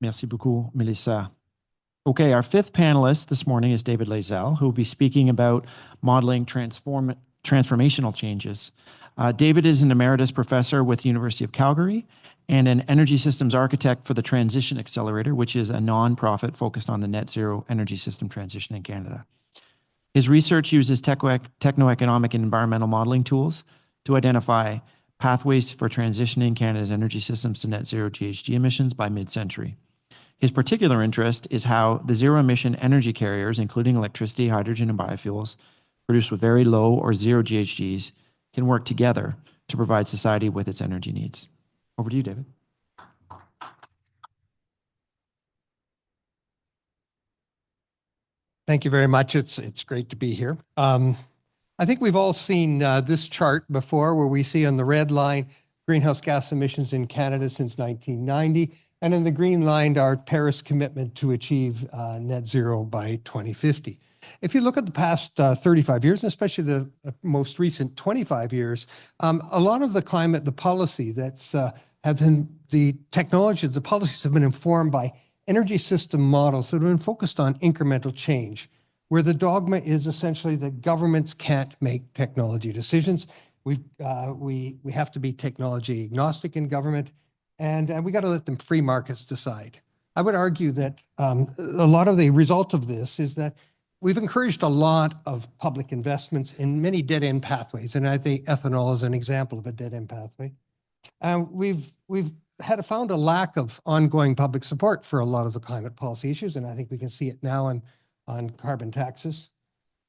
Merci beaucoup, Melissa. Okay, our fifth panelist this morning is David Lazell, who will be speaking about modeling transformational changes. David is an emeritus professor with the University of Calgary and an energy systems architect for the Transition Accelerator, which is a nonprofit focused on the net zero energy system transition in Canada. His research uses techno-economic and environmental modeling tools to identify pathways for transitioning Canada's energy systems to net zero GHG emissions by mid-century. His particular interest is how the zero-emission energy carriers, including electricity, hydrogen, and biofuels, produced with very low or zero GHGs, can work together to provide society with its energy needs. Over to you, David. Thank you very much. It's great to be here. I think we've all seen this chart before, where we see on the red line greenhouse gas emissions in Canada since 1990, and in the green line our Paris commitment to achieve net zero by 2050. If you look at the past 35 years, and especially the most recent 25 years, a lot of the climate, the policy that's have been, the technologies, the policies have been informed by energy system models that have been focused on incremental change, where the dogma is essentially that governments can't make technology decisions. We have to be technology agnostic in government, and we got to let them free markets decide. I would argue that a lot of the result of this is that we've encouraged a lot of public investments in many dead-end pathways, and I think ethanol is an example of a dead-end pathway. We've found a lack of ongoing public support for a lot of the climate policy issues, and I think we can see it now on carbon taxes.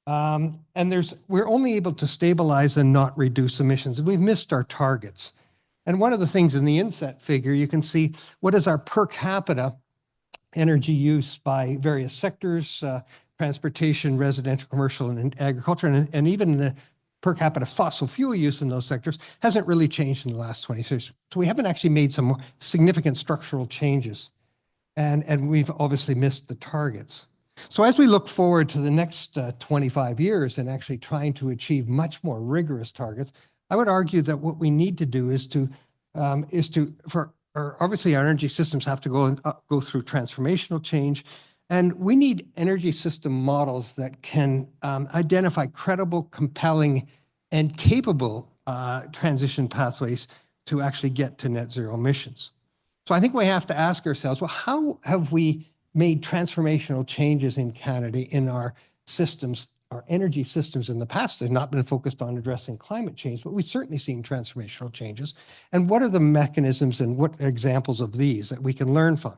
And we're only able to stabilize and not reduce emissions. We've missed our targets. And one of the things in the inset figure, you can see what is our per capita energy use by various sectors, transportation, residential, commercial, and agriculture, and even the per capita fossil fuel use in those sectors hasn't really changed in the last 20 years. So we haven't actually made some significant structural changes. And we've obviously missed the targets. So as we look forward to the next 25 years and actually trying to achieve much more rigorous targets, I would argue that what we need to do is to obviously our energy systems have to go through transformational change, and we need energy system models that can identify credible, compelling, and capable transition pathways to actually get to net zero emissions. So I think we have to ask ourselves, well, how have we made transformational changes in Canada in our systems, our energy systems in the past? They've not been focused on addressing climate change, but we've certainly seen transformational changes. And what are the mechanisms and what examples of these that we can learn from?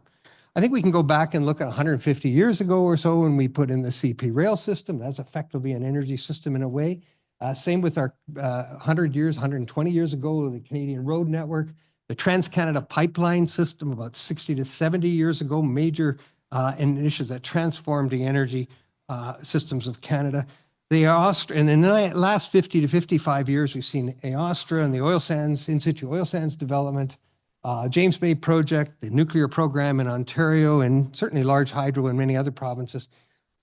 I think we can go back and look at 150 years ago or so when we put in the CP rail system. That's effectively an energy system in a way. Same with our 100 years, 120 years ago, the Canadian road network, the Trans-Canada pipeline system about 60 to 70 years ago, major initiatives that transformed the energy systems of Canada. And in the last 50 to 55 years, we've seen AOSTRA and the oil sands, in situ oil sands development, James Bay project, the nuclear program in Ontario, and certainly large hydro in many other provinces.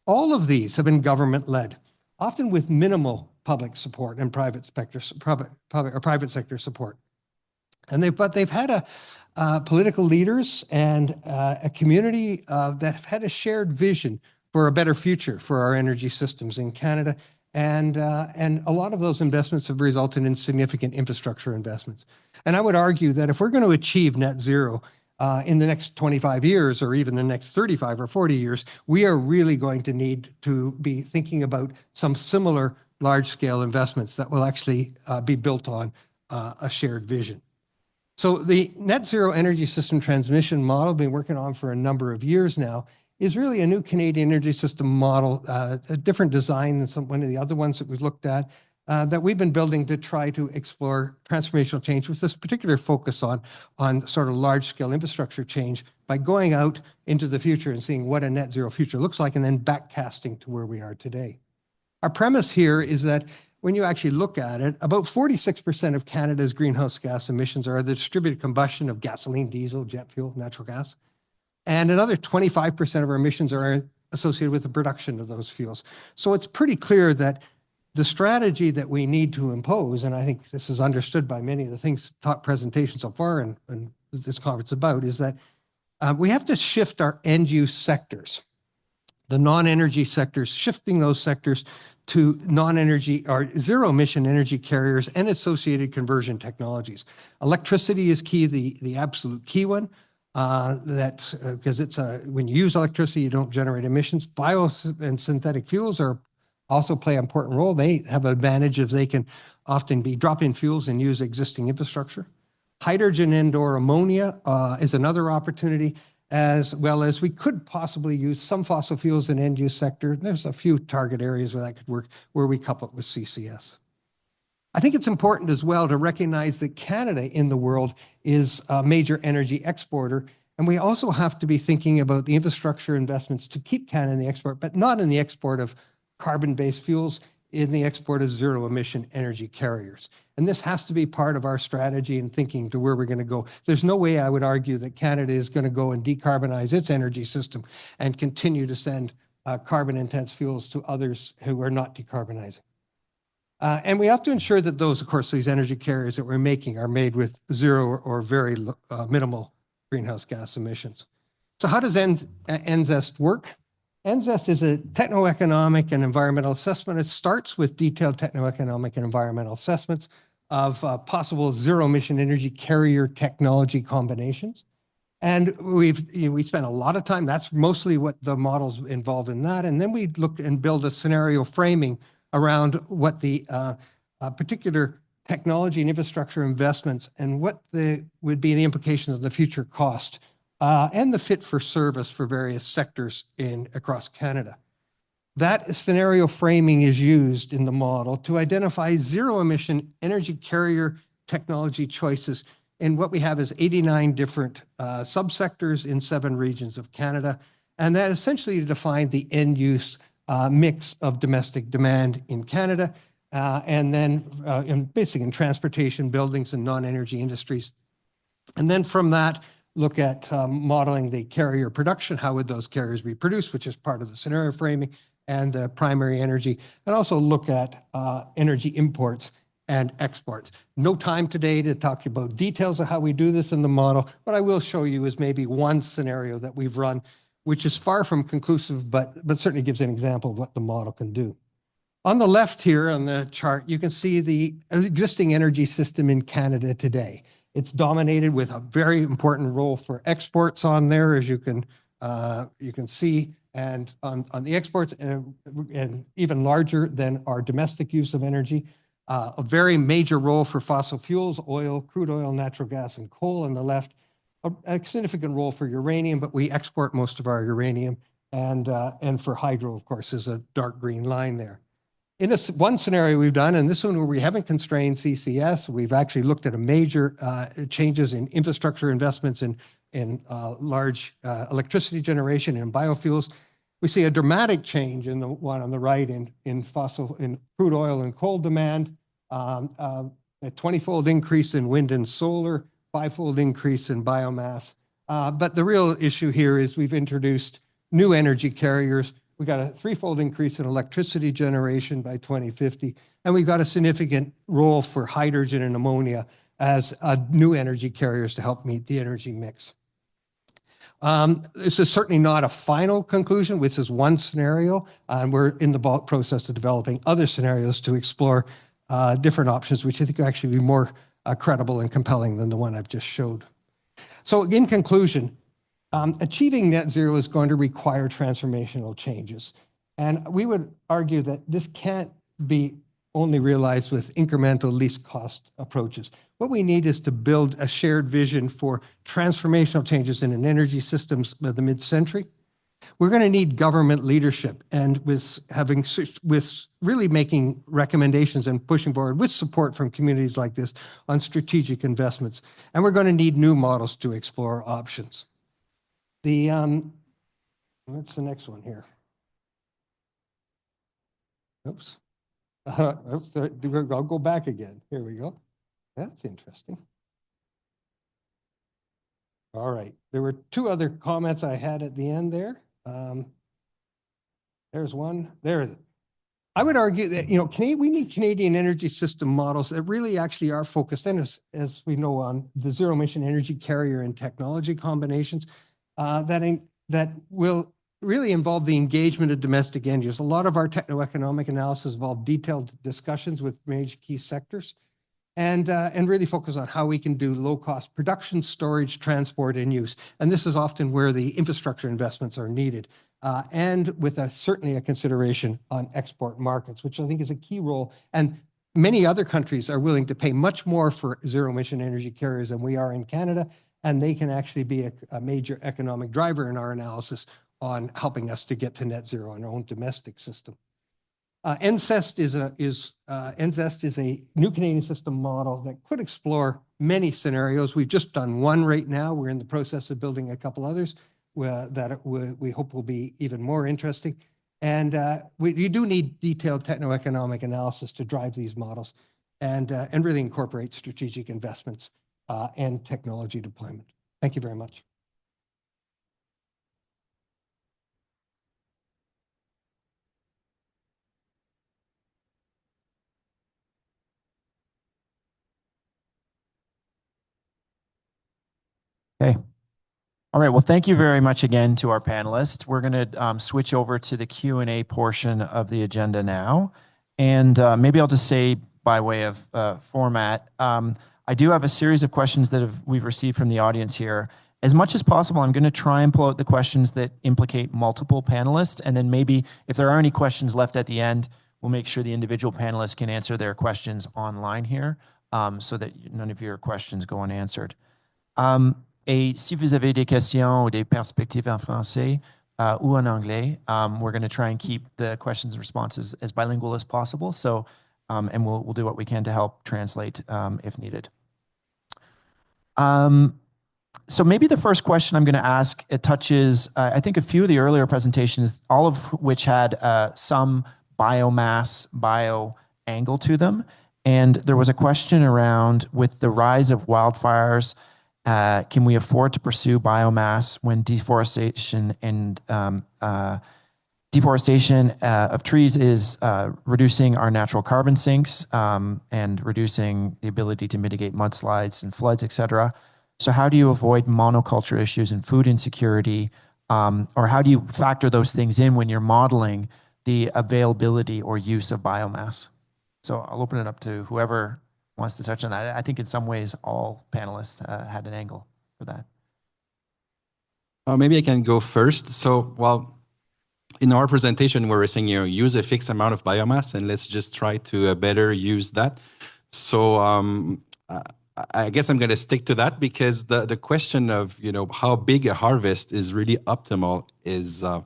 All of these have been government-led, often with minimal public support and private sector support. But they've had political leaders and a community that have had a shared vision for a better future for our energy systems in Canada. And a lot of those investments have resulted in significant infrastructure investments. And I would argue that if we're going to achieve net zero in the next 25 years or even the next 35 or 40 years, we are really going to need to be thinking about some similar large-scale investments that will actually be built on a shared vision. So the net zero energy system transmission model, been working on for a number of years now, is really a new Canadian energy system model, a different design than one of the other ones that we've looked at, that we've been building to try to explore transformational change with this particular focus on sort of large-scale infrastructure change by going out into the future and seeing what a net zero future looks like and then backcasting to where we are today. Our premise here is that when you actually look at it, about 46% of Canada's greenhouse gas emissions are the distributed combustion of gasoline, diesel, jet fuel, natural gas. And another 25% of our emissions are associated with the production of those fuels. So it's pretty clear that the strategy that we need to impose, and I think this is understood by many of the things taught presentations so far and this conference about, is that we have to shift our end-use sectors, the non-energy sectors, shifting those sectors to non-energy or zero-emission energy carriers and associated conversion technologies. Electricity is key, the absolute key one, because when you use electricity, you don't generate emissions. Bio and synthetic fuels also play an important role. They have an advantage as they can often be drop-in fuels and use existing infrastructure. Hydrogen and/or ammonia is another opportunity, as well as we could possibly use some fossil fuels in end-use sector. There's a few target areas where that could work, where we couple it with CCS. I think it's important as well to recognize that Canada in the world is a major energy exporter, and we also have to be thinking about the infrastructure investments to keep Canada in the export, but not in the export of carbon-based fuels, in the export of zero-emission energy carriers. And this has to be part of our strategy and thinking to where we're going to go. There's no way, I would argue, that Canada is going to go and decarbonize its energy system and continue to send carbon-intense fuels to others who are not decarbonizing. And we have to ensure that those, of course, these energy carriers that we're making are made with zero or very minimal greenhouse gas emissions. So how does NZEST work? NZEST is a techno-economic and environmental assessment. It starts with detailed techno-economic and environmental assessments of possible zero-emission energy carrier technology combinations. And we spent a lot of time, that's mostly what the models involved in that. And then we look and build a scenario framing around what the particular technology and infrastructure investments and what would be the implications of the future cost and the fit for service for various sectors across Canada. That scenario framing is used in the model to identify zero-emission energy carrier technology choices in what we have is 89 different subsectors in 7 regions of Canada, and that essentially defined the end-use mix of domestic demand in Canada, and then basically in transportation, buildings, and non-energy industries. And then from that, look at modeling the carrier production. How would those carriers be produced, which is part of the scenario framing and primary energy, and also look at energy imports and exports. No time today to talk about details of how we do this in the model. What I will show you is maybe one scenario that we've run, which is far from conclusive, but certainly gives an example of what the model can do. On the left here on the chart, you can see the existing energy system in Canada today. It's dominated with a very important role for exports on there, as you can see, and on the exports, and even larger than our domestic use of energy. A very major role for fossil fuels, oil, crude oil, natural gas, and coal on the left. A significant role for uranium, but we export most of our uranium, and for hydro, of course, is a dark green line there. In one scenario we've done, and this one where we haven't constrained CCS, we've actually looked at a major changes in infrastructure investments in large electricity generation and biofuels. We see a dramatic change in the one on the right in crude oil and coal demand, a 20-fold increase in wind and solar, 5-fold increase in biomass. But the real issue here is we've introduced new energy carriers. We got a 3-fold increase in electricity generation by 2050, and we've got a significant role for hydrogen and ammonia as new energy carriers to help meet the energy mix. This is certainly not a final conclusion, which is one scenario, and we're in the process of developing other scenarios to explore different options, which I think will actually be more credible and compelling than the one I've just showed. So in conclusion, achieving net zero is going to require transformational changes. And we would argue that this can't be only realized with incremental least cost approaches. What we need is to build a shared vision for transformational changes in an energy systems of the mid-century. We're going to need government leadership, and with really making recommendations and pushing forward with support from communities like this on strategic investments. And we're going to need new models to explore options. What's the next one here? Oops. Oops, I'll go back again. Here we go. That's interesting. All right. There were 2 other comments I had at the end there. There's one. There. I would argue that, we need Canadian energy system models that really actually are focused, and as we know, on the zero emission energy carrier and technology combinations that will really involve the engagement of domestic end use. A lot of our techno-economic analysis involve detailed discussions with major key sectors, and really focus on how we can do low-cost production, storage, transport, and use. And this is often where the infrastructure investments are needed, and with certainly a consideration on export markets, which I think is a key role. And many other countries are willing to pay much more for zero-emission energy carriers than we are in Canada, and they can actually be a major economic driver in our analysis on helping us to get to net zero in our own domestic system. NZEST is a new Canadian system model that could explore many scenarios. We've just done one right now. We're in the process of building a couple others that we hope will be even more interesting. And you do need detailed techno-economic analysis to drive these models and really incorporate strategic investments and technology deployment. Thank you very much. Okay. All right. Well, thank you very much again to our panelists. We're going to switch over to the Q&A portion of the agenda now. And maybe I'll just say by way of format, I do have a series of questions that we've received from the audience here. As much as possible, I'm going to try and pull out the questions that implicate multiple panelists. And then maybe if there are any questions left at the end, we'll make sure the individual panelists can answer their questions online here so that none of your questions go unanswered. Et si vous avez des questions ou des perspectives en français ou en anglais, we're going to try and keep the questions and responses as bilingual as possible. So, and we'll do what we can to help translate if needed. So maybe the first question I'm going to ask, it touches, I think, a few of the earlier presentations, all of which had some biomass, bio angle to them. And there was a question around, with the rise of wildfires Can we afford to pursue biomass when deforestation of trees is reducing our natural carbon sinks and reducing the ability to mitigate mudslides and floods, et cetera? So how do you avoid monoculture issues and food insecurity? Or how do you factor those things in when you're modeling the availability or use of biomass? So I'll open it up to whoever wants to touch on that. I think in some ways all panelists had an angle for that. Maybe I can go first. So, well, in our presentation, we're saying, use a fixed amount of biomass and let's just try to better use that. So I guess I'm going to stick to that because the question of, how big a harvest is really optimal is a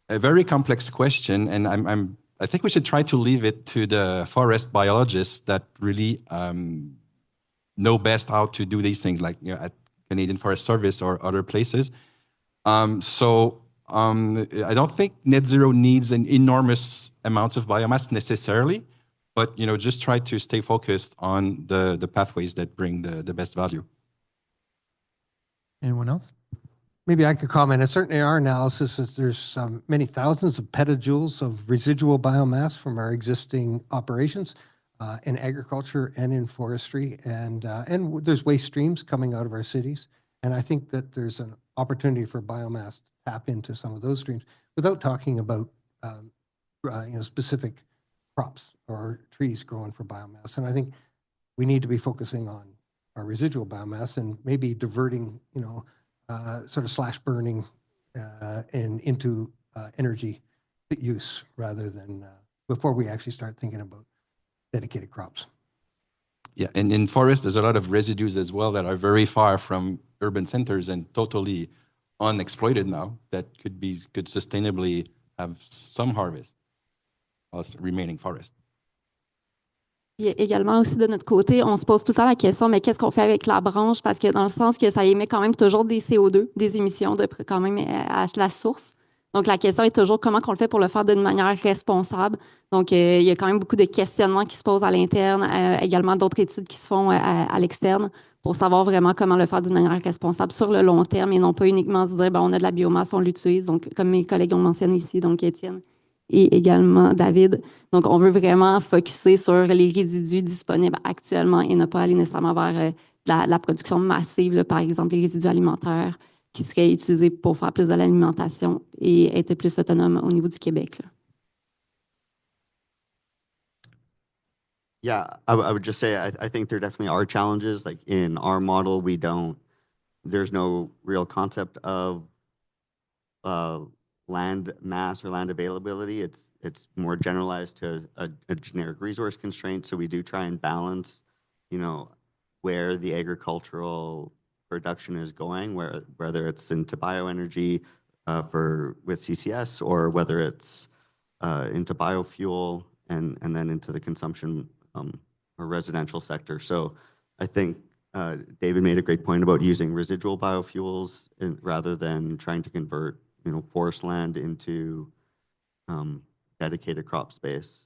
very complex question. And I think we should try to leave it to the forest biologists that really know best how to do these things, like at Canadian Forest Service or other places. I don't think net zero needs an enormous amounts of biomass necessarily, but just try to stay focused on the pathways that bring the best value. Anyone else? Maybe I could comment. And certainly our analysis is there's many thousands of petajoules of residual biomass from our existing operations in agriculture and in forestry. And there's waste streams coming out of our cities. And I think that there's an opportunity for biomass to tap into some of those streams without talking about specific crops or trees growing for biomass. And I think we need to be focusing on our residual biomass and maybe diverting, sort of slash burning and into energy use rather than before we actually start thinking about dedicated crops. Yeah, and in forest, there's a lot of residues as well that are very far from urban centers and totally unexploited now that could sustainably have some harvest as remaining forest. Puis également aussi de notre côté, on se pose tout le temps la question, mais qu'est-ce qu'on fait avec la branche? Parce que dans le sens que ça émet quand même toujours des CO2, des émissions quand même à la source. Donc la question est toujours comment on le fait pour le faire d'une manière responsable. Donc il y a quand même beaucoup de questionnements qui se posent à l'interne, également d'autres études qui se font à l'externe pour savoir vraiment comment le faire d'une manière responsable sur le long terme et non pas uniquement se dire on a de la biomasse, on l'utilise. Donc comme mes collègues ont mentionné ici, donc Étienne et également David. Donc, on veut vraiment focusser sur les résidus disponibles actuellement et ne pas aller nécessairement vers la production massive, là, par exemple, les résidus alimentaires qui seraient utilisés pour faire plus de l'alimentation et être plus autonome au niveau du Québec, là. Yeah, I would just say I think there definitely are challenges. Like in our model, there's no real concept of land mass or land availability. It's more generalized to a generic resource constraint. So we do try and balance, where the agricultural production is going, whether it's into bioenergy with CCS or whether it's into biofuel and then into the consumption or residential sector. So I think David made a great point about using residual biofuels rather than trying to convert forest land into dedicated crop space.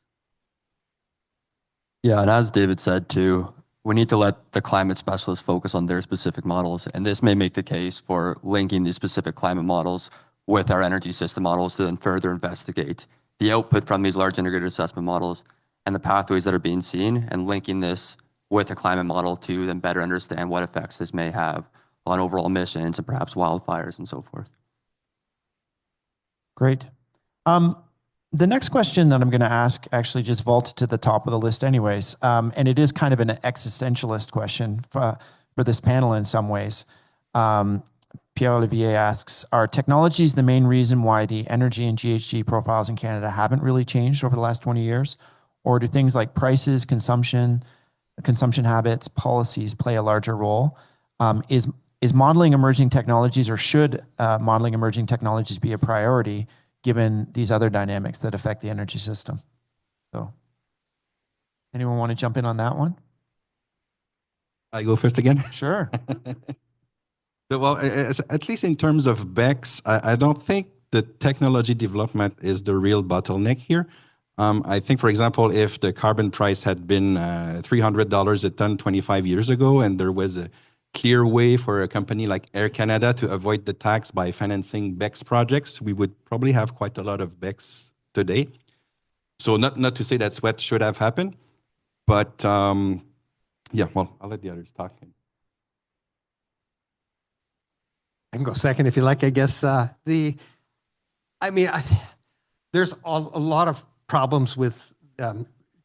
Yeah, and as David said too, we need to let the climate specialists focus on their specific models. And this may make the case for linking these specific climate models with our energy system models to then further investigate the output from these large integrated assessment models and the pathways that are being seen, and linking this with a climate model to then better understand what effects this may have on overall emissions and perhaps wildfires and so forth. Great. The next question that I'm going to ask actually just vaulted to the top of the list anyways. And it is kind of an existentialist question for this panel in some ways. Pierre-Olivier asks, are technologies the main reason why the energy and GHG profiles in Canada haven't really changed over the last 20 years? Or do things like prices, consumption habits, policies play a larger role? Is modeling emerging technologies, or should modeling emerging technologies be a priority given these other dynamics that affect the energy system? So anyone want to jump in on that one? I go first again? Sure. Well, at least in terms of BECCS, I don't think the technology development is the real bottleneck here. I think, for example, if the carbon price had been $300 a ton 25 years ago, and there was a clear way for a company like Air Canada to avoid the tax by financing BECS projects, we would probably have quite a lot of BECS today. So not to say that's what should have happened, but yeah, well, I'll let the others talk. I can go second if you like, I guess. There's a lot of problems with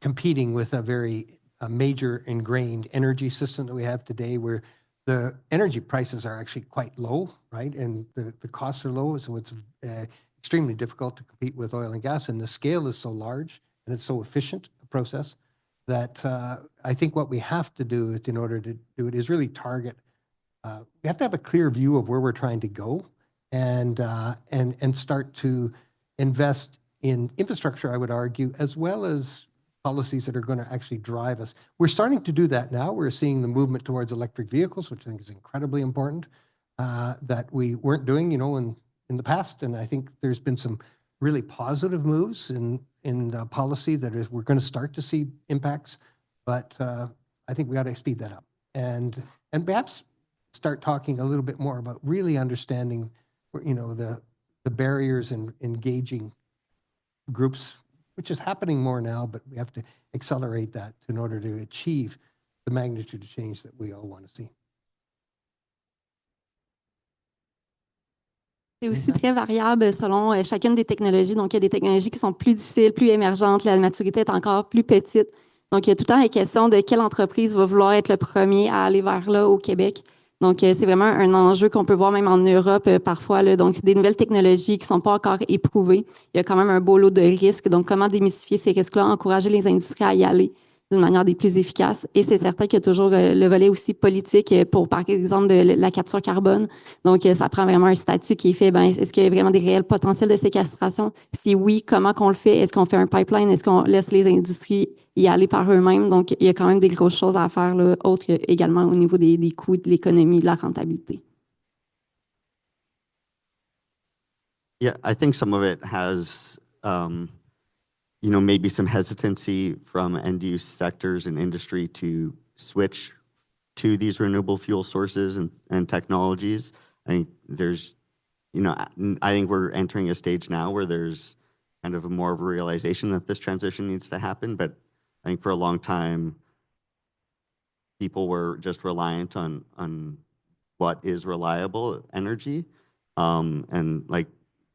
competing with a very major ingrained energy system that we have today, where the energy prices are actually quite low, right? And the costs are low, so it's extremely difficult to compete with oil and gas. And the scale is so large and it's so efficient a process that I think what we have to do is, in order to do it, is really target. We have to have a clear view of where we're trying to go, and start to invest in infrastructure, I would argue, as well as policies that are going to actually drive us. We're starting to do that now. We're seeing the movement towards electric vehicles, which I think is incredibly important, that we weren't doing, in the past. And I think there's been some really positive moves in policy that we're going to start to see impacts. But I think we got to speed that up, and perhaps start talking a little bit more about really understanding, the barriers and engaging groups, which is happening more now, but we have to accelerate that in order to achieve the magnitude of change that we all want to see. C'est aussi très variable selon chacune des technologies. Donc, il y a des technologies qui sont plus difficiles, plus émergentes. La maturité est encore plus petite. Donc, il y a tout le temps la question de quelle entreprise va vouloir être le premier à aller vers là au Québec. Donc, c'est vraiment un enjeu qu'on peut voir même en Europe parfois, là. Donc, des nouvelles technologies qui ne sont pas encore éprouvées. Il y a quand même un beau lot de risques. Donc, comment démystifier ces risques-là, encourager les industries à y aller d'une manière des plus efficaces. Et c'est certain qu'il y a toujours le volet aussi politique pour, par exemple, de la capture carbone. Donc, ça prend vraiment un statut qui est fait. Est-ce qu'il y a vraiment des réels potentiels de séquestration? Si oui, comment qu'on le fait? Est-ce qu'on fait un pipeline? Est-ce qu'on laisse les industries y aller par eux-mêmes? Donc, il y a quand même des grosses choses à faire, là, autres également au niveau des coûts, de l'économie, de la rentabilité. Yeah, I think some of it has, maybe some hesitancy from end-use sectors and industry to switch to these renewable fuel sources and technologies. I think there's, I think we're entering a stage now where there's kind of more of a realization that this transition needs to happen. But I think for a long time, people were just reliant on what is reliable energy. And like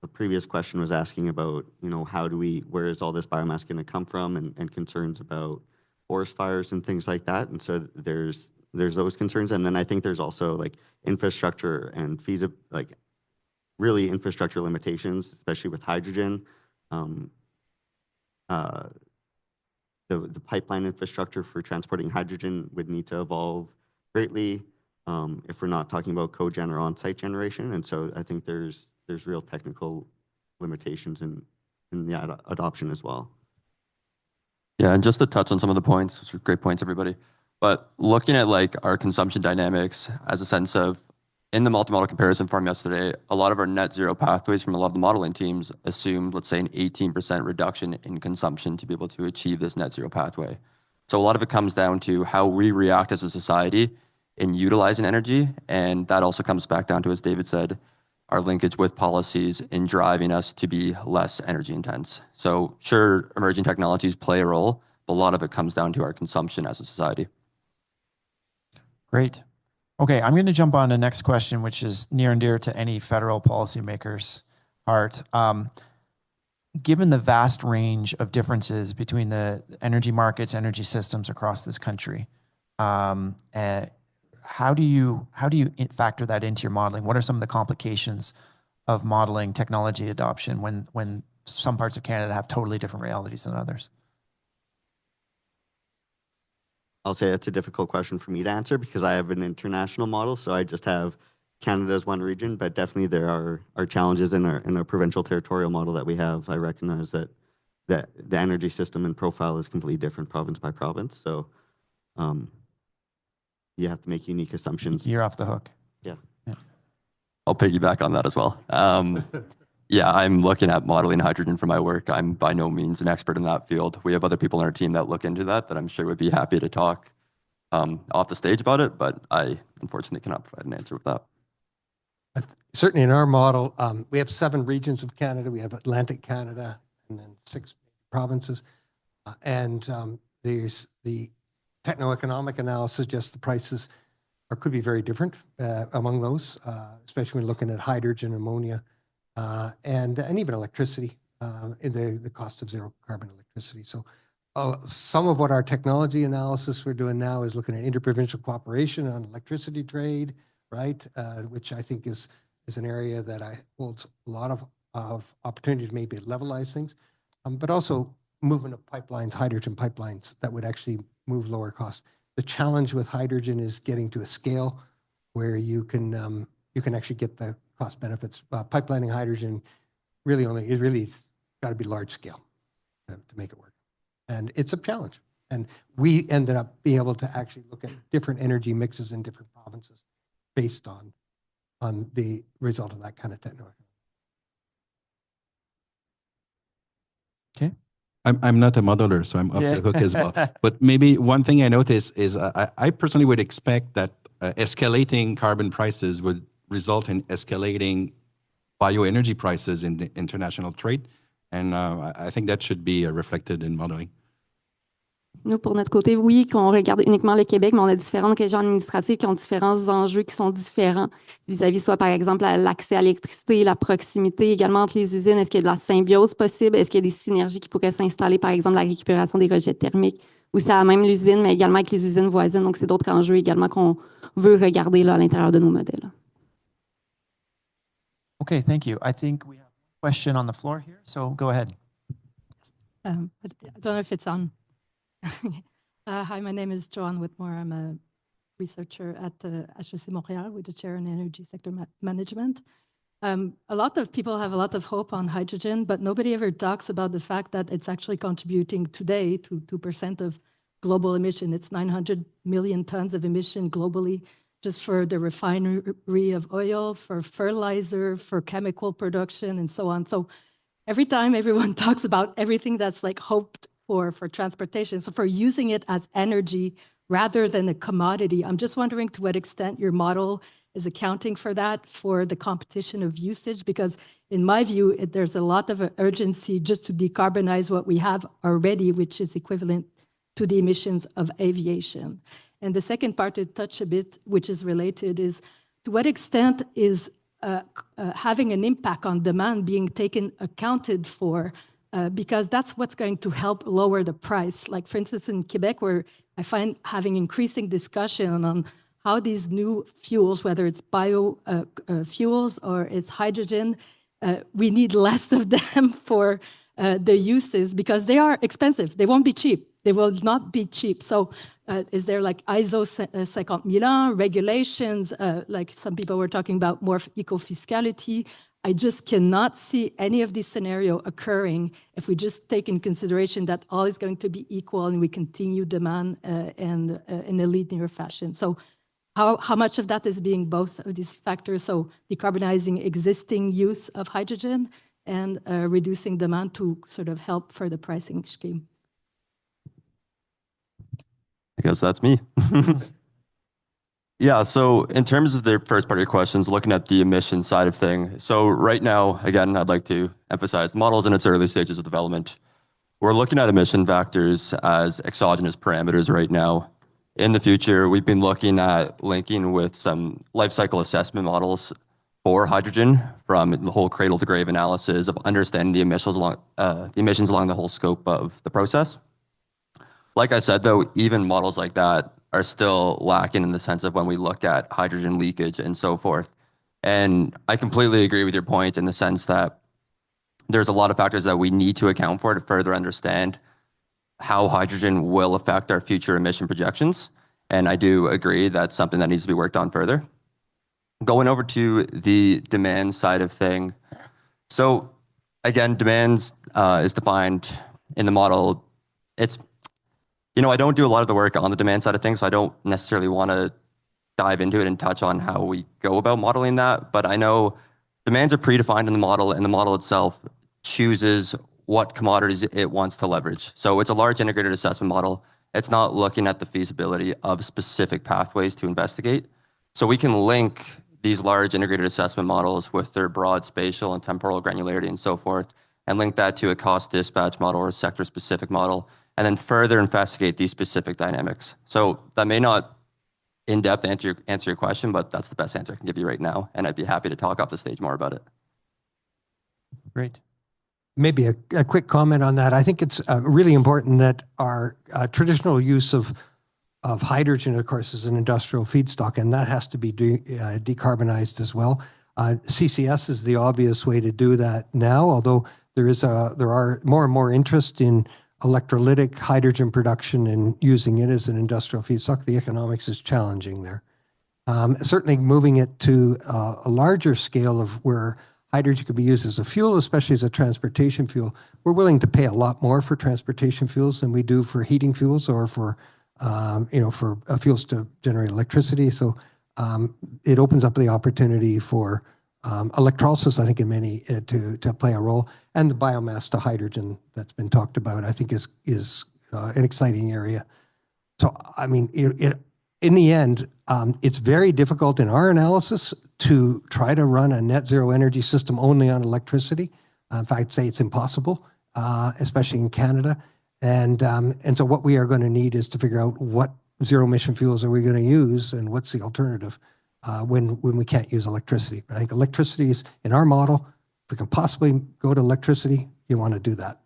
the previous question was asking about, where is all this biomass going to come from, and concerns about forest fires and things like that. And so there's those concerns. And then I think there's also like infrastructure and really infrastructure limitations, especially with hydrogen. The pipeline infrastructure for transporting hydrogen would need to evolve greatly if we're not talking about cogen or on-site generation. And so I think there's real technical limitations in the adoption as well. Yeah, and just to touch on some of the points, those are great points, everybody. But looking at like our consumption dynamics as a sense of, in the multimodal comparison farm yesterday, a lot of our net zero pathways from a lot of the modeling teams assumed, let's say, an 18% reduction in consumption to be able to achieve this net zero pathway. So a lot of it comes down to how we react as a society in utilizing energy. And that also comes back down to, as David said, our linkage with policies in driving us to be less energy intense. So sure, emerging technologies play a role, but a lot of it comes down to our consumption as a society. Great. Okay, I'm going to jump on the next question, which is near and dear to any federal policymaker's heart. Given the vast range of differences between the energy markets, energy systems across this country, how do you factor that into your modeling? What are some of the complications of modeling technology adoption when some parts of Canada have totally different realities than others? I'll say it's a difficult question for me to answer because I have an international model, so I just have Canada as one region, but definitely there are challenges in our provincial territorial model that we have. I recognize that the energy system and profile is completely different province by province, so you have to make unique assumptions. You're off the hook. Yeah. I'll piggyback on that as well. Yeah, I'm looking at modeling hydrogen for my work. I'm by no means an expert in that field. We have other people on our team that look into that I'm sure would be happy to talk off the stage about it, but I unfortunately cannot provide an answer with that. Certainly in our model, we have 7 regions of Canada. We have Atlantic Canada and then 6 provinces. There's the techno-economic analysis, just the prices could be very different among those, especially when looking at hydrogen, ammonia, and even electricity, in the cost of zero carbon electricity. So some of what our technology analysis we're doing now is looking at interprovincial cooperation on electricity trade, right? Which I think is an area that holds a lot of opportunity to maybe levelize things, but also movement of pipelines, hydrogen pipelines that would actually move lower costs. The challenge with hydrogen is getting to a scale where you can actually get the cost benefits. Pipelining hydrogen really got to be large scale to make it work. And it's a challenge. And we ended up being able to actually look at different energy mixes in different provinces based on the result of that kind of technology. Okay. I'm not a modeler, so I'm off the hook as well. But maybe one thing I noticed is I personally would expect that escalating carbon prices would result in escalating bioenergy prices in the international trade. And I think that should be reflected in modeling. Nous, pour notre côté, oui, qu'on regarde uniquement le Québec, mais on a différentes régions administratives qui ont différents enjeux qui sont différents vis-à-vis soit, par exemple, l'accès à l'électricité, la proximité également entre les usines. Est-ce qu'il y a de la symbiose possible? Est-ce qu'il y a des synergies qui pourraient s'installer, par exemple, la récupération des rejets thermiques, ou c'est à même l'usine, mais également avec les usines voisines. Donc, c'est d'autres enjeux également qu'on veut regarder là, à l'intérieur de nos modèles. Okay, thank you. I think we have a question on the floor here, so go ahead. I don't know if it's on. Hi, my name is Joanne Whitmore. I'm a researcher at HEC Montréal with a chair in energy sector management. A lot of people have a lot of hope on hydrogen, but nobody ever talks about the fact that it's actually contributing today to 2% of global emission. It's 900 million tons of emission globally, just for the refinery of oil, for fertilizer, for chemical production, and so on. So every time everyone talks about everything that's like hoped for transportation, so for using it as energy rather than a commodity, I'm just wondering to what extent your model is accounting for that, for the competition of usage, because in my view, there's a lot of urgency just to decarbonize what we have already, which is equivalent to the emissions of aviation. And the second part to touch a bit, which is related, is to what extent is having an impact on demand being accounted for, because that's what's going to help lower the price. Like, for instance, in Quebec, where I find having increasing discussion on how these new fuels, whether it's bio fuels or it's hydrogen, we need less of them for the uses because they are expensive. They won't be cheap. They will not be cheap. So is there like ISO 50001 regulations, like some people were talking about more eco-fiscality? I just cannot see any of these scenarios occurring if we just take in consideration that all is going to be equal and we continue demand and in a linear fashion. So how much of that is being both of these factors? So decarbonizing existing use of hydrogen and reducing demand to sort of help for the pricing scheme. I guess that's me. Yeah, so in terms of the first part of your questions, looking at the emission side of things. So right now, again, I'd like to emphasize the model is in its early stages of development. We're looking at emission factors as exogenous parameters right now. In the future, we've been looking at linking with some life cycle assessment models for hydrogen, from the whole cradle to grave analysis of understanding the emissions along the whole scope of the process. Like I said, though, even models like that are still lacking in the sense of when we look at hydrogen leakage and so forth. And I completely agree with your point in the sense that there's a lot of factors that we need to account for to further understand how hydrogen will affect our future emission projections. And I do agree that's something that needs to be worked on further. Going over to the demand side of thing. So again, demand is defined in the model. It's, you know, I don't do a lot of the work on the demand side of things, so I don't necessarily want to dive into it and touch on how we go about modeling that. But I know demands are predefined in the model, and the model itself chooses what commodities it wants to leverage. So it's a large integrated assessment model. It's not looking at the feasibility of specific pathways to investigate. So we can link these large integrated assessment models with their broad spatial and temporal granularity and so forth, and link that to a cost dispatch model or a sector-specific model, and then further investigate these specific dynamics. So that may not in-depth answer your question, but that's the best answer I can give you right now, and I'd be happy to talk off the stage more about it. Great. Maybe a quick comment on that. I think it's really important that our traditional use of hydrogen, of course, is an industrial feedstock, and that has to be decarbonized as well. CCS is the obvious way to do that now, although there are more and more interest in electrolytic hydrogen production and using it as an industrial feedstock. The economics is challenging there. Certainly moving it to a larger scale of where hydrogen could be used as a fuel, especially as a transportation fuel. We're willing to pay a lot more for transportation fuels than we do for heating fuels or for fuels to generate electricity. So it opens up the opportunity for electrolysis, I think, in many to play a role, and the biomass to hydrogen that's been talked about, I think, is an exciting area. So I mean, in the end, it's very difficult in our analysis to try to run a net zero energy system only on electricity. In fact, I'd say it's impossible, especially in Canada. And so what we are going to need is to figure out what zero emission fuels are we going to use and what's the alternative when we can't use electricity. I think electricity is, in our model, if we can possibly go to electricity, you want to do that.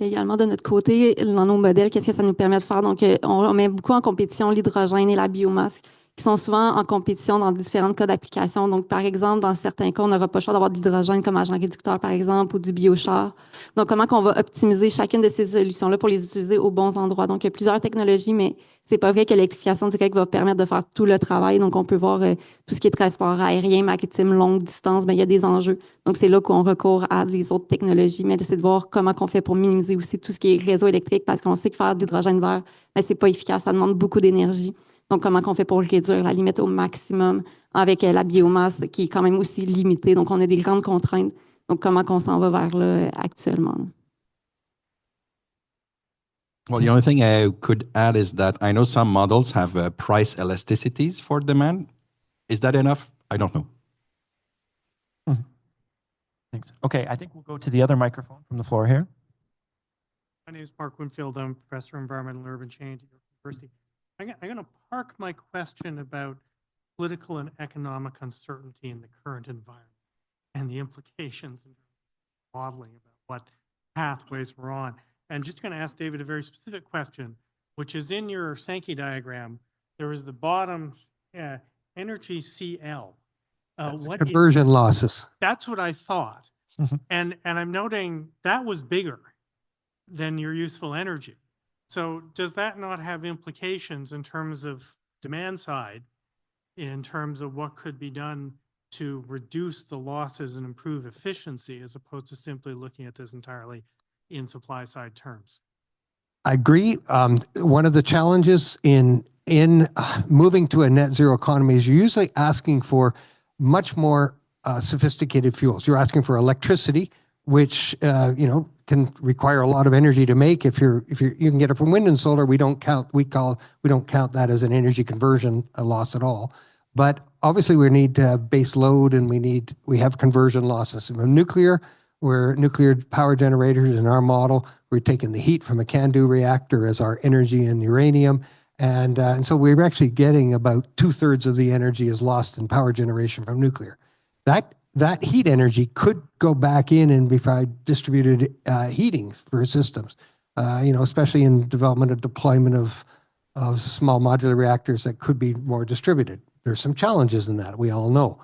Également, de notre côté, dans nos modèles, qu'est-ce que ça nous permet de faire? Donc, on met beaucoup en compétition l'hydrogène et la biomasse, qui sont souvent en compétition dans différents cas d'application. Donc, par exemple, dans certains cas, on n'aura pas le choix d'avoir de l'hydrogène comme agent réducteur, par exemple, ou du biochar. Donc, comment on va optimiser chacune de ces solutions-là pour les utiliser aux bons endroits? Donc, il y a plusieurs technologies, mais c'est pas vrai que l'électrification directe va permettre de faire tout le travail. Donc, on peut voir tout ce qui est transport aérien, maritime, longue distance, mais il y a des enjeux. Donc, c'est là qu'on recourt à les autres technologies, mais c'est de voir comment on fait pour minimiser aussi tout ce qui est réseau électrique, parce qu'on sait que faire de l'hydrogène vert, mais c'est pas efficace, ça demande beaucoup d'énergie. Donc, comment on fait pour réduire la limite au maximum avec la biomasse qui est quand même aussi limitée. Donc, on a des grandes contraintes. Donc, comment on s'en va vers là actuellement? Well, the only thing I could add is that I know some models have price elasticities for demand. Is that enough? I don't know. Thanks. Okay, I think we'll go to the other microphone from the floor here. My name is Mark Winfield. I'm professor of environmental and urban change at York University. I'm going to park my question about political and economic uncertainty in the current environment and the implications in modeling about what pathways we're on. And just going to ask David a very specific question, which is in your Sankey diagram, there is the bottom energy CL. What conversion losses. That's what I thought. And I'm noting that was bigger than your useful energy. So does that not have implications in terms of demand side, in terms of what could be done to reduce the losses and improve efficiency, as opposed to simply looking at this entirely in supply side terms? I agree. One of the challenges in moving to a net zero economy is you're usually asking for much more sophisticated fuels. You're asking for electricity, which can require a lot of energy to make. If you can get it from wind and solar, we don't count that as an energy conversion loss at all. But obviously we need to have base load, and we have conversion losses. Nuclear power generators in our model, we're taking the heat from a CANDU reactor as our energy and uranium. And so we're actually getting about 2/3 of the energy is lost in power generation from nuclear. That heat energy could go back in and be distributed heating for systems, especially in development and deployment of small modular reactors that could be more distributed. There's some challenges in that, we all know.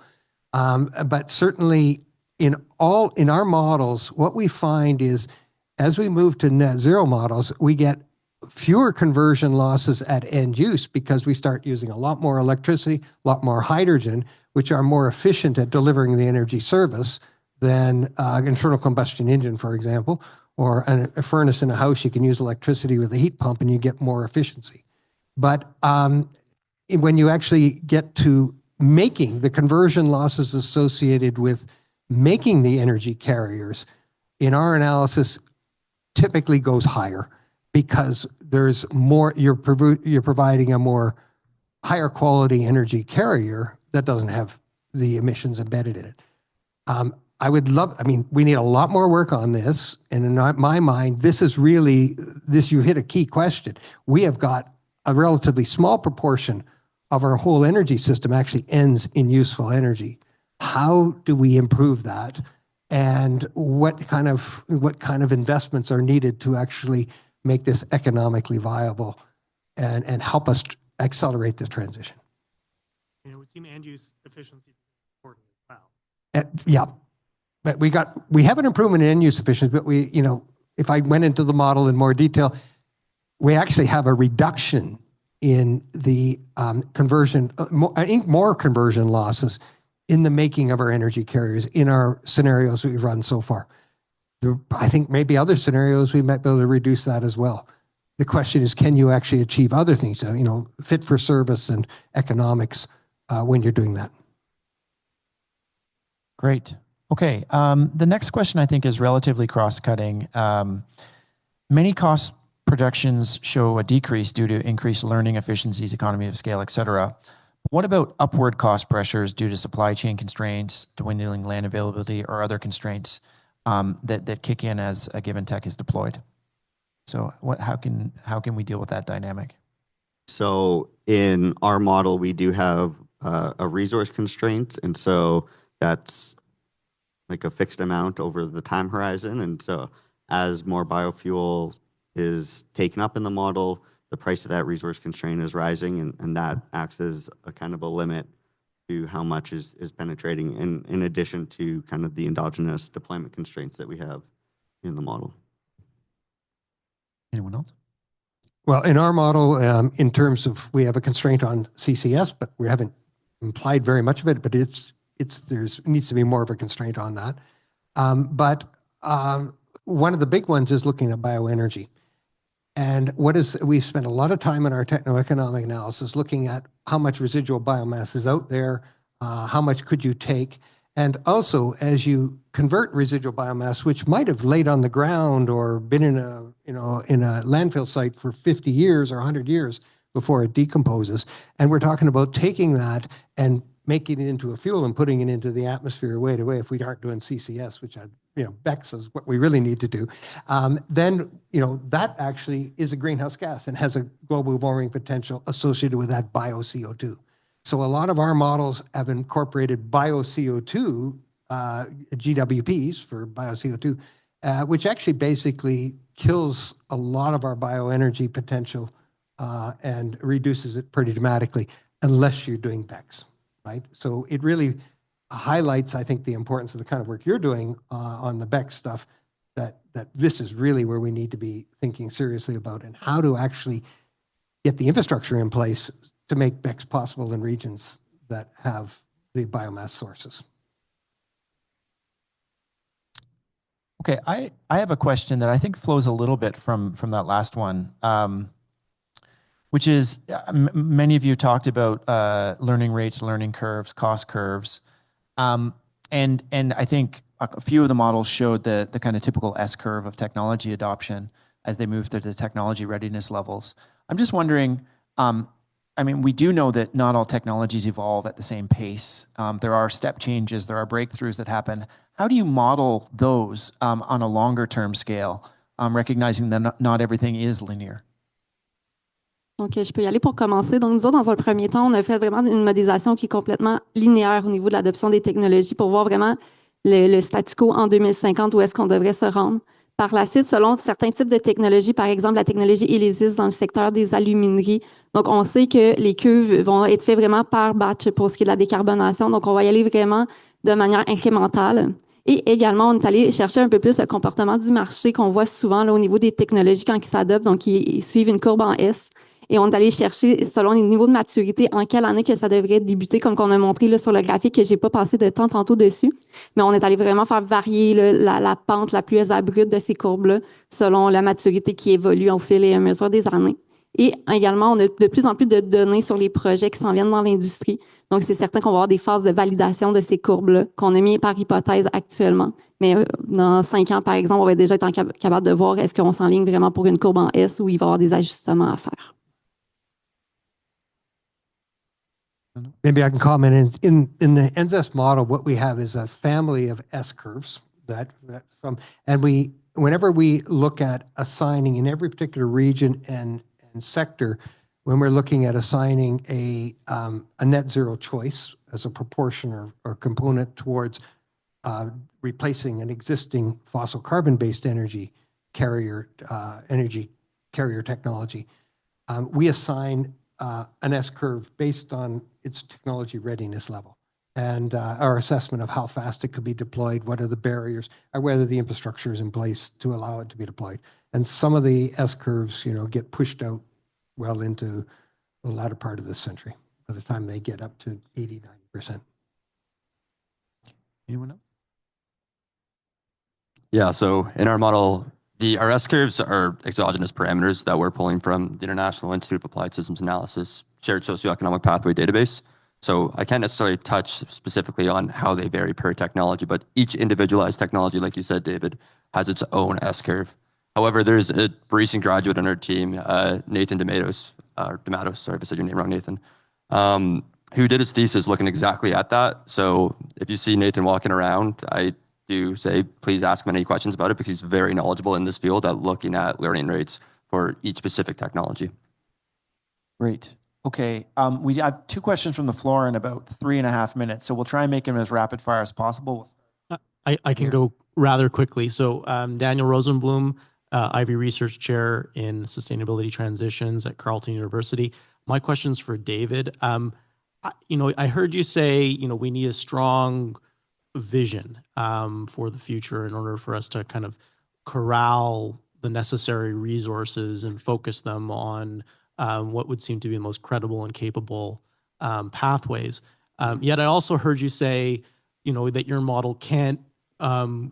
But certainly in our models, what we find is as we move to net zero models, we get fewer conversion losses at end use because we start using a lot more electricity, a lot more hydrogen, which are more efficient at delivering the energy service than an internal combustion engine, for example, or a furnace in a house. You can use electricity with a heat pump and you get more efficiency. But when you actually get to making the conversion losses associated with making the energy carriers, in our analysis, typically goes higher. because there's more, you're providing a more higher quality energy carrier that doesn't have the emissions embedded in it. I mean, we need a lot more work on this. And in my mind, this is really, you hit a key question. We have got a relatively small proportion of our whole energy system actually ends in useful energy. How do we improve that? And what kind of investments are needed to actually make this economically viable and help us accelerate this transition? It would seem end use efficiency is important as well. Yeah. But we have an improvement in end use efficiency, but if I went into the model in more detail, we actually have a reduction in the conversion, more conversion losses in the making of our energy carriers in our scenarios we've run so far. I think maybe other scenarios we might be able to reduce that as well. The question is, can you actually achieve other things, fit for service and economics when you're doing that? Great. Okay. The next question I think is relatively cross-cutting. Many cost projections show a decrease due to increased learning efficiencies, economy of scale, et cetera. What about upward cost pressures due to supply chain constraints, dwindling land availability, or other constraints that kick in as a given tech is deployed? So how can we deal with that dynamic? So in our model, we do have a resource constraint, and so that's like a fixed amount over the time horizon. And so as more biofuel is taken up in the model, the price of that resource constraint is rising, and that acts as a kind of a limit to how much is penetrating in addition to kind of the endogenous deployment constraints that we have in the model. Anyone else? Well, in our model, in terms of, we have a constraint on CCS, but we haven't implied very much of it, but there needs to be more of a constraint on that. But one of the big ones is looking at bioenergy. And we've spent a lot of time in our techno-economic analysis looking at how much residual biomass is out there, how much could you take, and also as you convert residual biomass, which might have laid on the ground or been in a landfill site for 50 years or 100 years before it decomposes, and we're talking about taking that and making it into a fuel and putting it into the atmosphere way to way if we aren't doing CCS, which BECCS is what we really need to do, then that actually is a greenhouse gas and has a global warming potential associated with that bio-CO2. So a lot of our models have incorporated bio-CO2, GWPs for bio-CO2, which actually basically kills a lot of our bioenergy potential and reduces it pretty dramatically unless you're doing BECCS. Right? So it really highlights, I think, the importance of the kind of work you're doing on the BECCS stuff, that this is really where we need to be thinking seriously about and how to actually get the infrastructure in place to make BECCS possible in regions that have the biomass sources. Okay, I have a question that I think flows a little bit from that last one. Which is, many of you talked about learning rates, learning curves, cost curves. And I think a few of the models showed the kind of typical S curve of technology adoption as they move through the technology readiness levels. I'm just wondering, I mean, we do know that not all technologies evolve at the same pace. There are step changes, there are breakthroughs that happen. How do you model those on a longer term scale, recognizing that not everything is linear? Donc, je peux y aller pour commencer. Donc, nous autres, dans un premier temps, on a fait vraiment une modélisation qui est complètement linéaire au niveau de l'adoption des technologies pour voir vraiment le statu quo en 2050, où est-ce qu'on devrait se rendre. Par la suite, selon certains types de technologies, par exemple la technologie ELYSIS dans le secteur des alumineries, donc on sait que les cuves vont être faites vraiment par batch pour ce qui est de la décarbonation. Donc, on va y aller vraiment de manière incrémentale. Et également, on est allé chercher un peu plus le comportement du marché qu'on voit souvent là, au niveau des technologies quand ils s'adoptent, donc ils suivent une courbe en S. Et on est allé chercher, selon les niveaux de maturité, en quelle année que ça devrait débuter, comme qu'on a montré là, sur le graphique, que je n'ai pas passé de temps tantôt dessus. Mais on est allé vraiment faire varier là, la pente la plus abrupte de ces courbes-là, selon la maturité qui évolue au fil et à mesure des années. Et également, on a de plus en plus de données sur les projets qui s'en viennent dans l'industrie. Donc, c'est certain qu'on va avoir des phases de validation de ces courbes-là qu'on a mis par hypothèse actuellement. Mais dans 5 ans, par exemple, on va déjà être capable de voir est-ce qu'on s'enligne vraiment pour une courbe en S ou il va y avoir des ajustements à faire. Maybe I can comment. In the NZES model, what we have is a family of S curves whenever we look at assigning in every particular region and sector, when we're looking at assigning a net zero choice as a proportion or component towards replacing an existing fossil carbon-based energy carrier technology, we assign an S curve based on its technology readiness level and our assessment of how fast it could be deployed, what are the barriers, or whether the infrastructure is in place to allow it to be deployed. And some of the S curves, get pushed out well into the latter part of this century by the time they get up to 80, 90%. Anyone else? Yeah, so in our model, our S curves are exogenous parameters that we're pulling from the International Institute of Applied Systems Analysis Shared Socioeconomic Pathway Database. So I can't necessarily touch specifically on how they vary per technology, but each individualized technology, like you said, David, has its own S curve. However, there's a recent graduate on our team, Nathan Dematos, sorry if I said your name wrong, Nathan, who did his thesis looking exactly at that. So if you see Nathan walking around, I do say, please ask him any questions about it because he's very knowledgeable in this field at looking at learning rates for each specific technology. Great. Okay, we have 2 questions from the floor in about 3.5 minutes, so we'll try and make them as rapid fire as possible. I can go rather quickly. So Daniel Rosenblum, Ivy Research Chair in Sustainability Transitions at Carleton University. My question's for David. I heard you say, we need a strong vision for the future in order for us to kind of corral the necessary resources and focus them on what would seem to be the most credible and capable pathways. Yet I also heard you say, that your model can't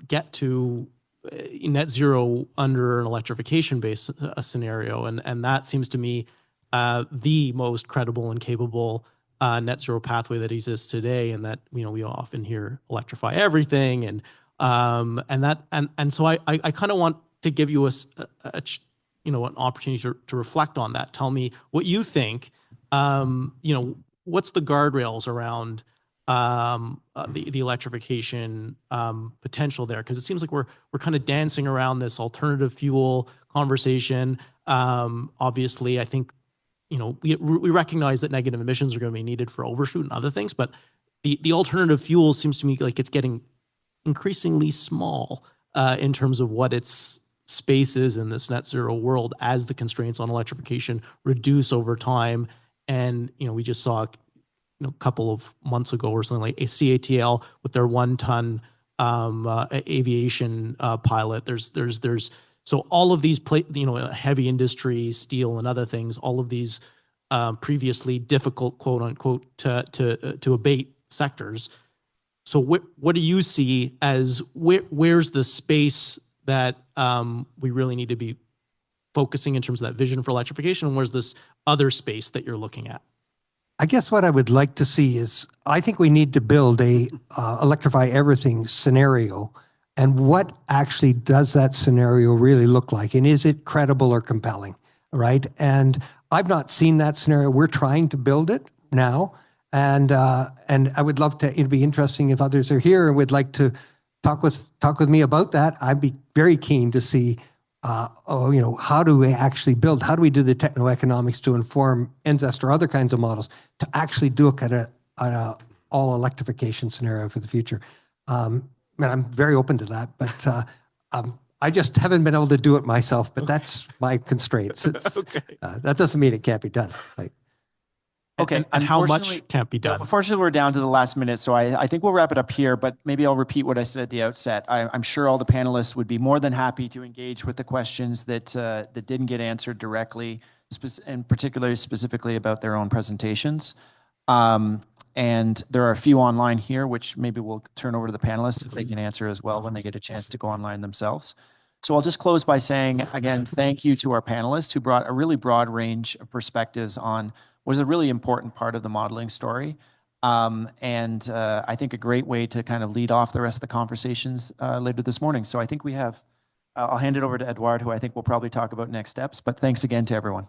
get to net zero under an electrification-based scenario, and that seems to me the most credible and capable net zero pathway that exists today, and that we often hear electrify everything, and so I kind of want to give you an opportunity to reflect on that. Tell me what you think. What's the guardrails around the electrification potential there? Because it seems like we're kind of dancing around this alternative fuel conversation. Obviously, I think we recognize that negative emissions are going to be needed for overshoot and other things, but the alternative fuel seems to me like it's getting increasingly small in terms of what its space is in this net zero world as the constraints on electrification reduce over time. And we just saw a couple of months ago or something like a CATL with their 1-ton aviation pilot. There's so all of these heavy industry, steel and other things, all of these previously difficult, quote unquote, to abate sectors. So what do you see as where's the space that we really need to be focusing in terms of that vision for electrification, and where's this other space that you're looking at? I guess what I would like to see is, I think we need to build a electrify everything scenario. And what actually does that scenario really look like? And is it credible or compelling, right? And I've not seen that scenario. We're trying to build it now. And I would love to, it'd be interesting if others are here and would like to talk with me about that. I'd be very keen to see, how do we actually build? How do we do the techno-economics to inform NZEST or other kinds of models to actually do a all electrification scenario for the future? I'm very open to that, but I just haven't been able to do it myself, but that's my constraints. Okay. That doesn't mean it can't be done. Right? Okay. And how much can't be done? Unfortunately, we're down to the last minute, so I think we'll wrap it up here, but maybe I'll repeat what I said at the outset. I'm sure all the panelists would be more than happy to engage with the questions that didn't get answered directly, and particularly specifically about their own presentations. And there are a few online here, which maybe we'll turn over to the panelists if they can answer as well when they get a chance to go online themselves. So I'll just close by saying, again, thank you to our panelists who brought a really broad range of perspectives on what is a really important part of the modeling story. I think a great way to kind of lead off the rest of the conversations later this morning. So I think we have, I'll hand it over to Edouard, who I think will probably talk about next steps, but thanks again to everyone.